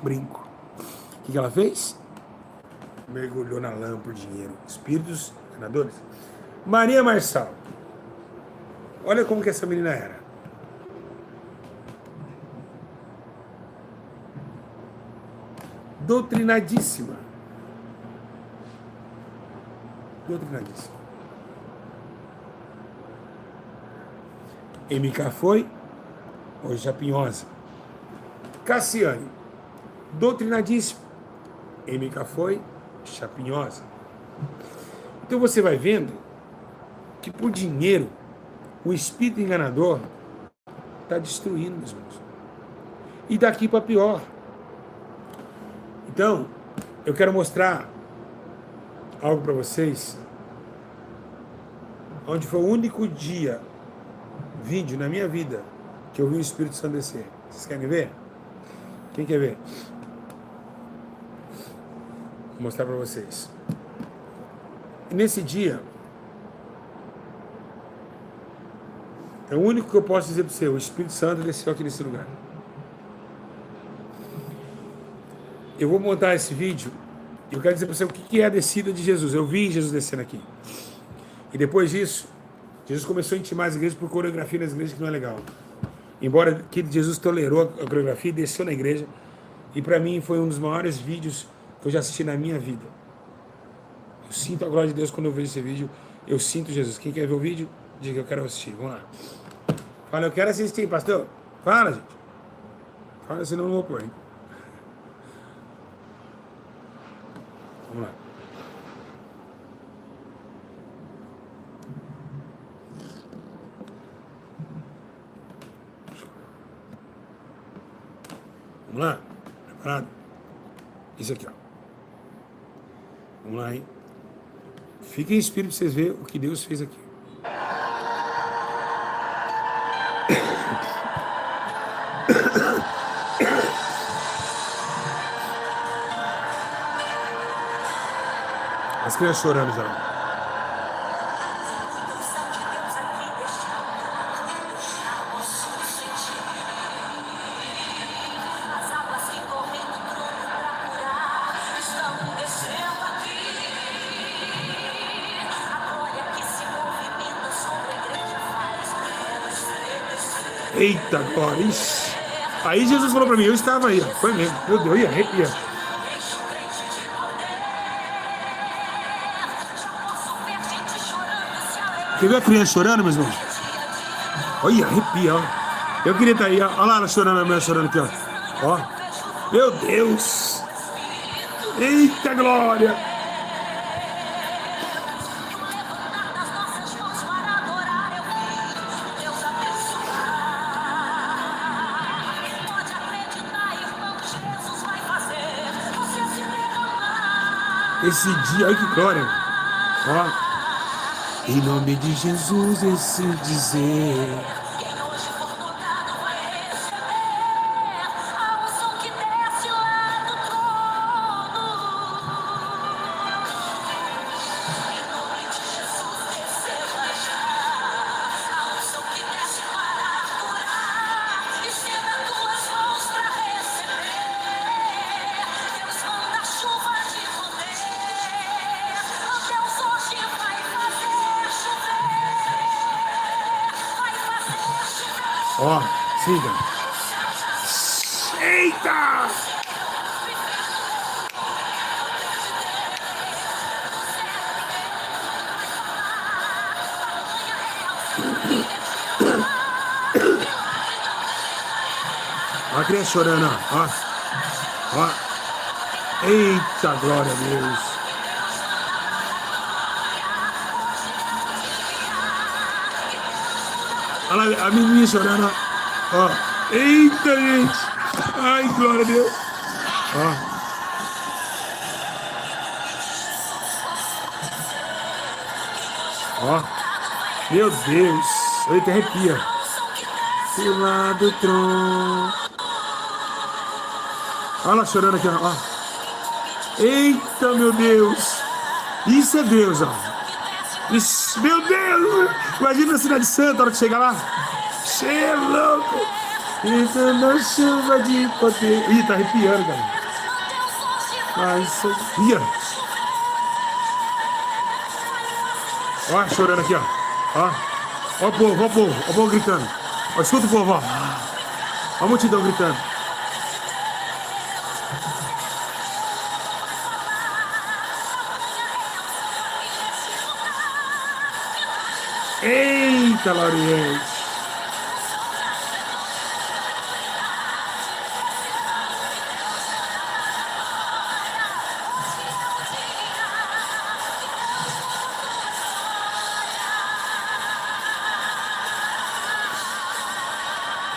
brinco. O que ela fez? Mergulhou na lama por dinheiro. Espíritos enganadores. Maria Marçal. Olha como que essa menina era. Doutrinadíssima. Doutrinadíssima. MK foi, hoje Chapinhosa. Cassiane. Doutrinadíssima. MK foi, Chapinhosa. Então você vai vendo que por dinheiro o espírito enganador está destruindo, meus irmãos. E daqui para pior. Então, eu quero mostrar algo para vocês, onde foi o único vídeo na minha vida que eu vi o Espírito Santo descer. Vocês querem ver? Quem quer ver? Vou mostrar para vocês. E nesse dia, é o único que eu posso dizer para você, o Espírito Santo desceu aqui nesse lugar. Eu vou montar esse vídeo e eu quero dizer para você o que é a descida de Jesus. Eu vi Jesus descendo aqui. E depois disso, Jesus começou a intimar as igrejas por coreografia nas igrejas que não é legal. Embora que Jesus tolerou a coreografia e desceu na igreja. E para mim foi um dos maiores vídeos que eu já assisti na minha vida. Eu sinto a glória de Deus quando eu vejo esse vídeo. Eu sinto Jesus. Quem quer ver o vídeo, diga eu quero assistir. Vamos lá. Fala, eu quero assistir, pastor. Fala, gente. Fala, senão eu não vou pôr, hein? Vamos lá. Vamos lá? Preparado? Isso aqui, ó. Vamos lá, hein? Fiquem em espírito para vocês verem o que Deus fez aqui. As crianças chorando já. Eita, glória. Ixi. Aí Jesus falou pra mim, eu estava aí, ó. Foi mesmo. Meu Deus, ia arrepia. Quer ver a criança chorando, meus irmãos? Olha, arrepia, ó. Eu queria estar aí, ó. Olha lá ela chorando, a mulher chorando aqui, ó. Ó. Meu Deus. Eita, glória. Esse dia, olha que glória. Ó. Em nome de Jesus, esse dizer. Ó, siga. Eita! Ó a criança chorando, ó. Ó. Eita, glória a Deus. Olha lá, a menina chorando, ó. Eita, gente. Ai, glória a Deus. Ó. Ó. Meu Deus. Eita, arrepia. Do lado do trono. Olha lá chorando aqui, ó. Eita, meu Deus. Isso é Deus, ó. Isso, meu Deus. Imagina a cidade santa, a hora que chega lá. Você é louco. Isso na chuva de poder. Ih, tá arrepiando, cara. Mas, ia. Ó, chorando aqui, ó. Ó o povo, ó o povo. Ó o povo gritando. Ó, escuta o povo, ó. Ó a multidão gritando. Eita, Lauriente.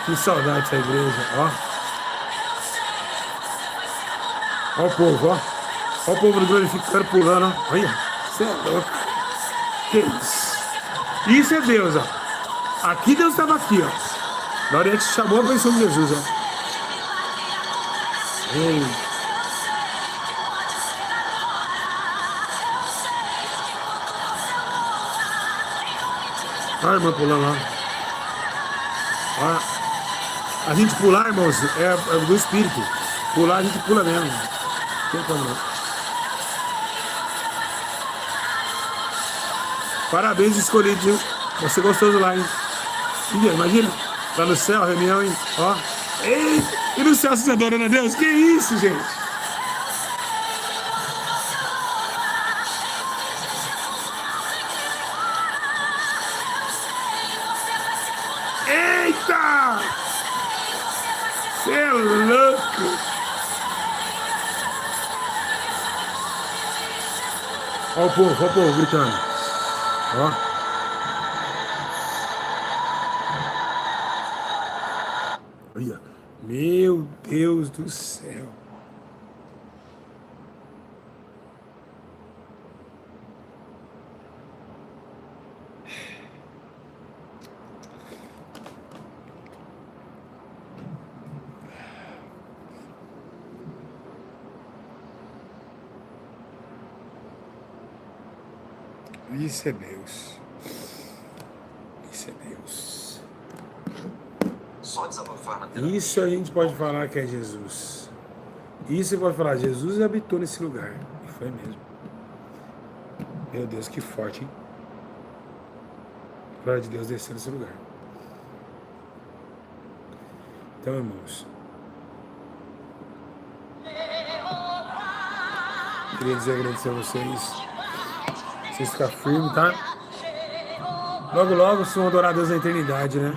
Que saudade dessa igreja, ó. Ó o povo, ó. Ó o povo glorificando, pulando, ó. Olha, você é louco. Que isso? Isso é Deus, ó. Aqui Deus estava aqui, ó. Na hora que chamou a bênção de Jesus, ó. Ei. Olha a irmã pulando lá. Ó. A gente pular, irmãos, é do Espírito. Pular a gente pula mesmo. Não tem como não. Parabéns, escolhido, viu? Você gostoso lá, hein? Imagina, lá no céu, a reunião, hein? Ó. Ei, e no céu vocês adorando a Deus? Que isso, gente? Eita! Você é louco! Ó o povo gritando. Ó. Olha. Meu Deus do céu. Isso é Deus. Isso é Deus. Só desabafar na tela. Isso a gente pode falar que é Jesus. Isso você pode falar, Jesus habitou nesse lugar. E foi mesmo. Meu Deus, que forte, hein? Glória de Deus descer nesse lugar. Então, irmãos, queria agradecer a vocês. Vocês ficam firmes, tá? Logo, logo, vocês vão adorar a Deus na eternidade, né?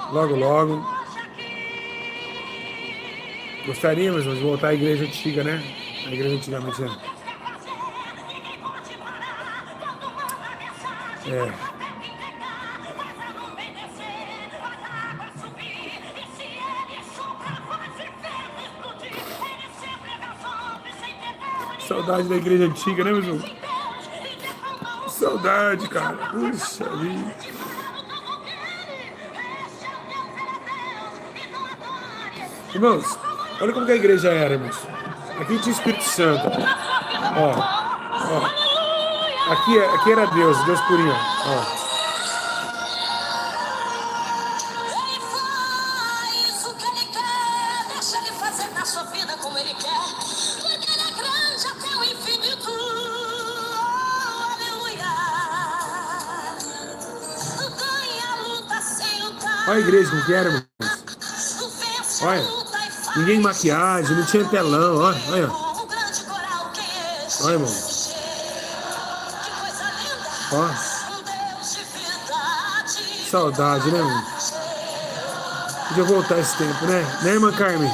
Logo, logo. Gostaríamos de voltar à igreja antiga, né? A igreja antigamente, né? Saudade da igreja antiga, né, meu irmão? Saudade, cara. Puxa vida. Irmãos, olha como que a igreja era, irmãos. Aqui tinha o Espírito Santo. Ó. Aqui era Deus purinho. Ó. Olha a igreja como que era, irmãos. Olha, ninguém maquiagem, não tinha telão, olha, olha. Olha, irmão. Ó. Saudade, né, irmão? Podia voltar esse tempo, né? Né, irmã Carmen?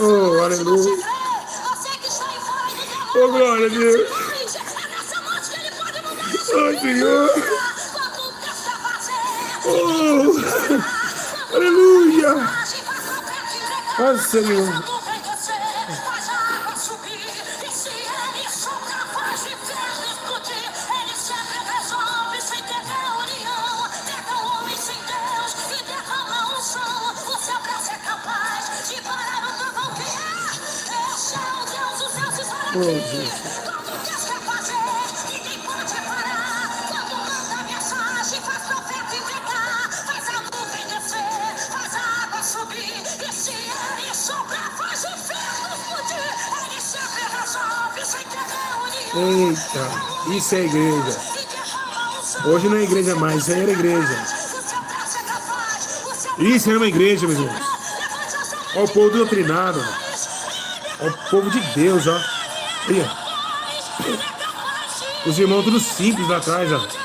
Oh, aleluia. Oh, glória a Deus. Oh, Senhor. Oh, aleluia. Oh, Senhor. Oh, Jesus. Eita, isso é igreja. Hoje não é igreja mais, isso aí era igreja. Isso era uma igreja, meus irmãos. Olha o povo doutrinado. Olha o povo de Deus, ó. Olha. Os irmãos tudo simples lá atrás, ó.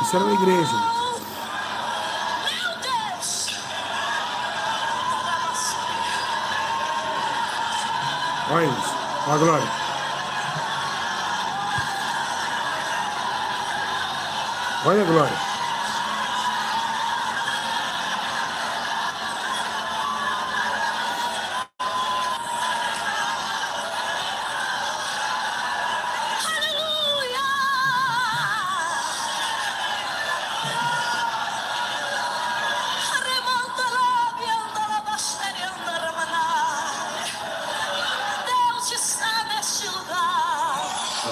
Isso era uma igreja. Olha isso. Olha a glória. Olha a glória.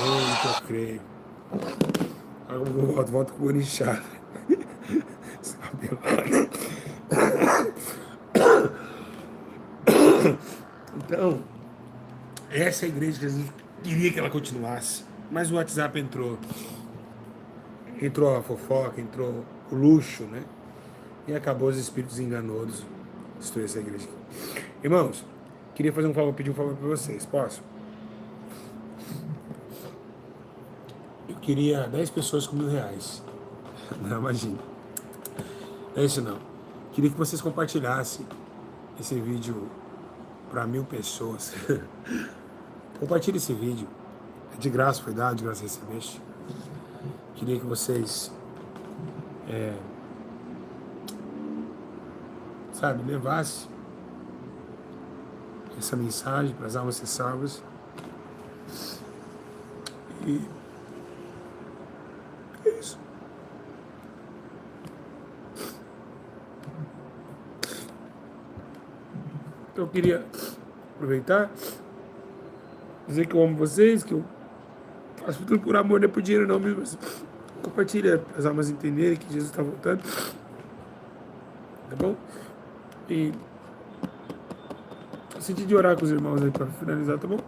Eita, eu creio. Agora eu volto com o orixá. Então, essa é a igreja que Jesus queria que ela continuasse. Mas o WhatsApp entrou. Entrou a fofoca, entrou o luxo, né? E acabou os espíritos enganosos. Destruir essa igreja aqui. Irmãos, queria fazer um favor, pedir um favor para vocês. Posso? Eu queria 10 pessoas com R$1.000. Não, imagina. Não é isso não. Queria que vocês compartilhassem esse vídeo para 1.000 pessoas. Compartilhe esse vídeo. É de graça, foi dado, de graça recebeste. Queria que vocês levassem essa mensagem para as almas ser salvas. E é isso. Eu queria aproveitar, dizer que eu amo vocês, que eu faço tudo por amor, não é por dinheiro não, mesmo assim. Compartilha para as almas entenderem que Jesus está voltando. Tá bom? E eu senti de orar com os irmãos aí para finalizar, tá bom?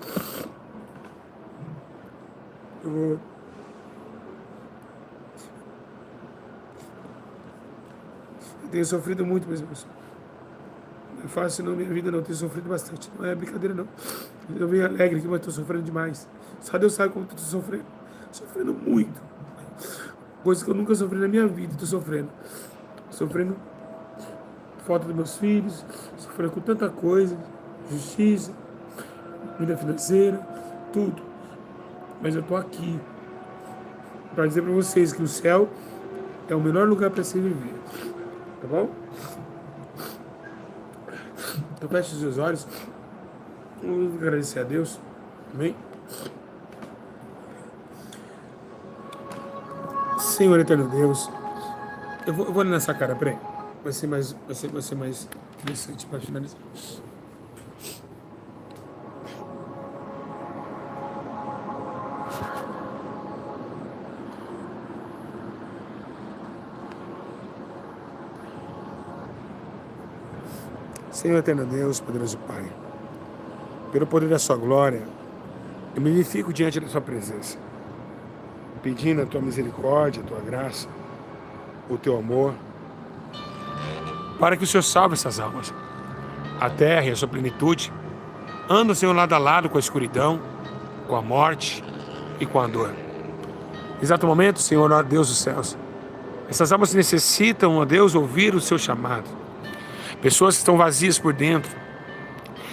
Eu tenho sofrido muito, meus irmãos. Não é fácil não, minha vida não, eu tenho sofrido bastante. Não é brincadeira não. Eu venho alegre aqui, mas estou sofrendo demais. Só Deus sabe como eu estou sofrendo. Sofrendo muito. Coisas que eu nunca sofri na minha vida, estou sofrendo. Sofrendo falta dos meus filhos, sofrendo com tanta coisa, justiça, vida financeira, tudo. Mas eu estou aqui para dizer para vocês que o céu é o melhor lugar para se viver. Tá bom? Então feche os seus olhos. Vamos agradecer a Deus. Amém? Senhor eterno Deus, eu vou olhar nessa cara, peraí. Vai ser mais interessante para finalizar. Senhor eterno Deus, poderoso Pai, pelo poder da sua glória, eu me vivifico diante da sua presença, pedindo a tua misericórdia, a tua graça, o teu amor, para que o Senhor salve essas almas. A terra e a sua plenitude andam, Senhor, lado a lado com a escuridão, com a morte e com a dor. Exato momento, Senhor, ó Deus dos céus, essas almas necessitam, ó Deus, ouvir o seu chamado. Pessoas que estão vazias por dentro,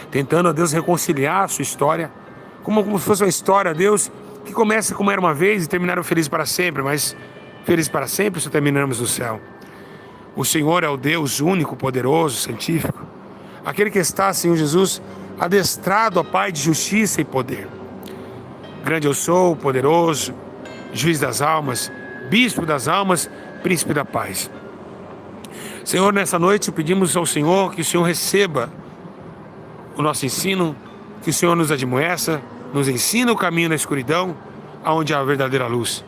tentando, ó Deus, reconciliar a sua história, como se fosse uma história, Deus, que começa como era uma vez e terminaram felizes para sempre, mas felizes para sempre só terminamos no céu. O Senhor é o Deus único, poderoso, científico, aquele que está, Senhor Jesus, adestrado, ó Pai, de justiça e poder. Grande eu sou, poderoso, juiz das almas, bispo das almas, príncipe da paz. Senhor, nessa noite pedimos ao Senhor que o Senhor receba o nosso ensino, que o Senhor nos admoeça, nos ensina o caminho na escuridão, aonde há a verdadeira luz.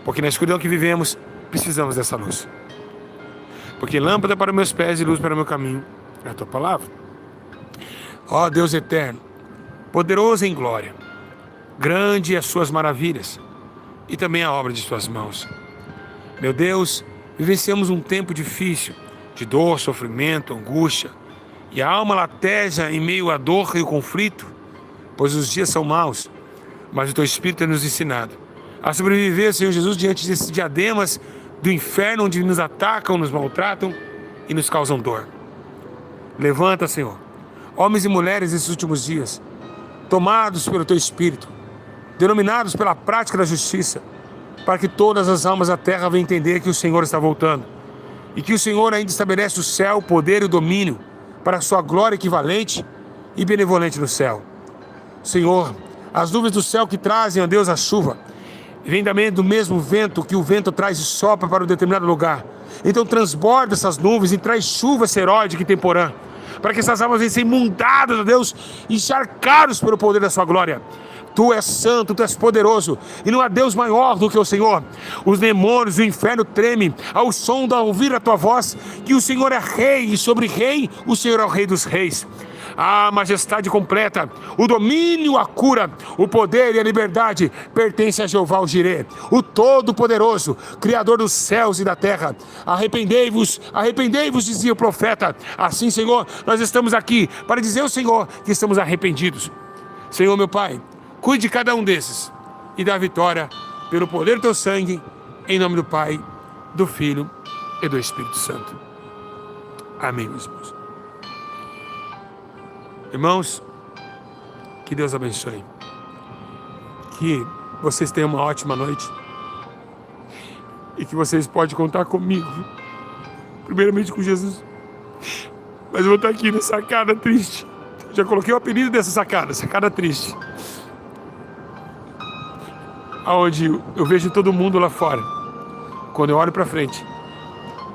Porque na escuridão que vivemos, precisamos dessa luz. Porque lâmpada para meus pés e luz para o meu caminho é a tua palavra. Ó Deus eterno, poderoso em glória, grande as suas maravilhas e também a obra de suas mãos. Meu Deus, vivenciamos um tempo difícil, de dor, sofrimento, angústia, e a alma lateja em meio à dor e o conflito, pois os dias são maus, mas o teu Espírito tem nos ensinado a sobreviver, Senhor Jesus, diante desses diademas do inferno, onde nos atacam, nos maltratam e nos causam dor. Levanta, Senhor, homens e mulheres desses últimos dias, tomados pelo teu Espírito, denominados pela prática da justiça, para que todas as almas da terra venham entender que o Senhor está voltando e que o Senhor ainda estabelece o céu, o poder e o domínio para a sua glória equivalente e benevolente no céu. Senhor, as nuvens do céu que trazem, ó Deus, a chuva, vêm também do mesmo vento que o vento traz e sopra para um determinado lugar. Então transborda essas nuvens e traz chuva seróide e temporã, para que essas almas venham ser inundadas, ó Deus, encharcados pelo poder da sua glória. Tu és santo, tu és poderoso, e não há Deus maior do que o Senhor. Os demônios do inferno tremem ao som de ouvir a tua voz, que o Senhor é rei, e sobre rei, o Senhor é o rei dos reis. A majestade completa, o domínio, a cura, o poder e a liberdade pertence a Jeová o Jirê, o Todo-Poderoso, Criador dos céus e da terra. Arrependei-vos, arrependei-vos, dizia o profeta. Assim, Senhor, nós estamos aqui para dizer ao Senhor que estamos arrependidos. Senhor, meu Pai, cuide de cada um desses e dá vitória pelo poder do teu sangue, em nome do Pai, do Filho e do Espírito Santo. Amém, meus irmãos. Irmãos, que Deus abençoe. Que vocês tenham uma ótima noite. E que vocês podem contar comigo. Primeiramente com Jesus. Mas eu vou estar aqui na sacada triste. Já coloquei o apelido dessa sacada, sacada triste. Onde eu vejo todo mundo lá fora, quando eu olho para frente.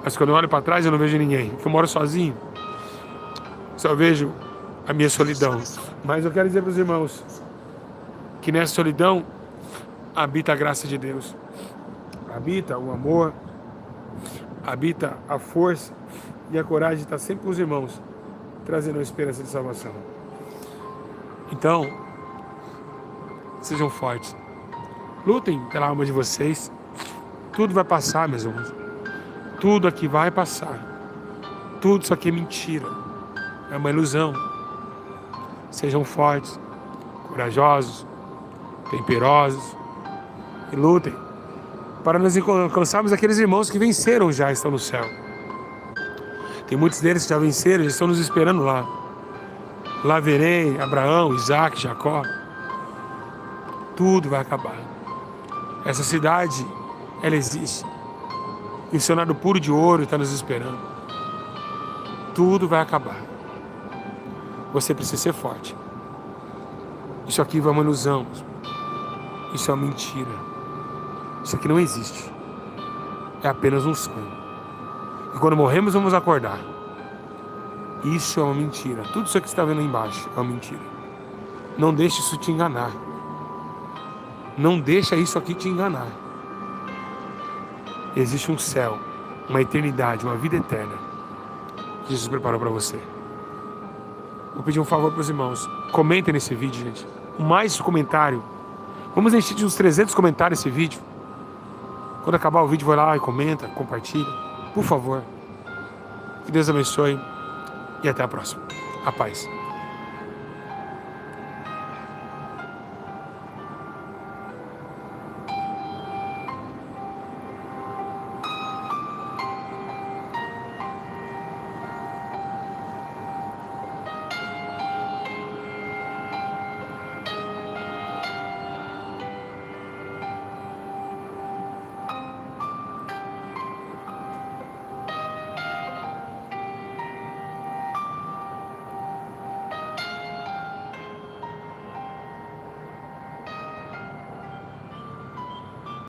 Mas quando eu olho para trás eu não vejo ninguém, porque eu moro sozinho. Só vejo a minha solidão. Mas eu quero dizer para os irmãos que nessa solidão habita a graça de Deus, habita o amor, habita a força e a coragem de estar sempre com os irmãos, trazendo a esperança de salvação. Então, sejam fortes, lutem pela alma de vocês. Tudo vai passar, meus irmãos. Tudo aqui vai passar. Tudo isso aqui é mentira, é uma ilusão. Sejam fortes, corajosos, temperosos e lutem para nós alcançarmos aqueles irmãos que venceram já, estão no céu. Tem muitos deles que já venceram, eles estão nos esperando lá. Lá verei Abraão, Isaac, Jacó. Tudo vai acabar. Essa cidade, ela existe. E o cenário puro de ouro está nos esperando. Tudo vai acabar. Você precisa ser forte. Isso aqui é uma ilusão. Isso é uma mentira. Isso aqui não existe. É apenas um sonho. E quando morremos, vamos acordar. Isso é uma mentira. Tudo isso que você está vendo aí embaixo é uma mentira. Não deixe isso te enganar. Não deixa isso aqui te enganar. Existe um céu, uma eternidade, uma vida eterna que Jesus preparou para você. Vou pedir um favor para os irmãos. Comentem nesse vídeo, gente. Mais comentário. Vamos encher de uns 300 comentários esse vídeo. Quando acabar o vídeo, vai lá e comenta, compartilha. Por favor. Que Deus abençoe. E até a próxima. A paz.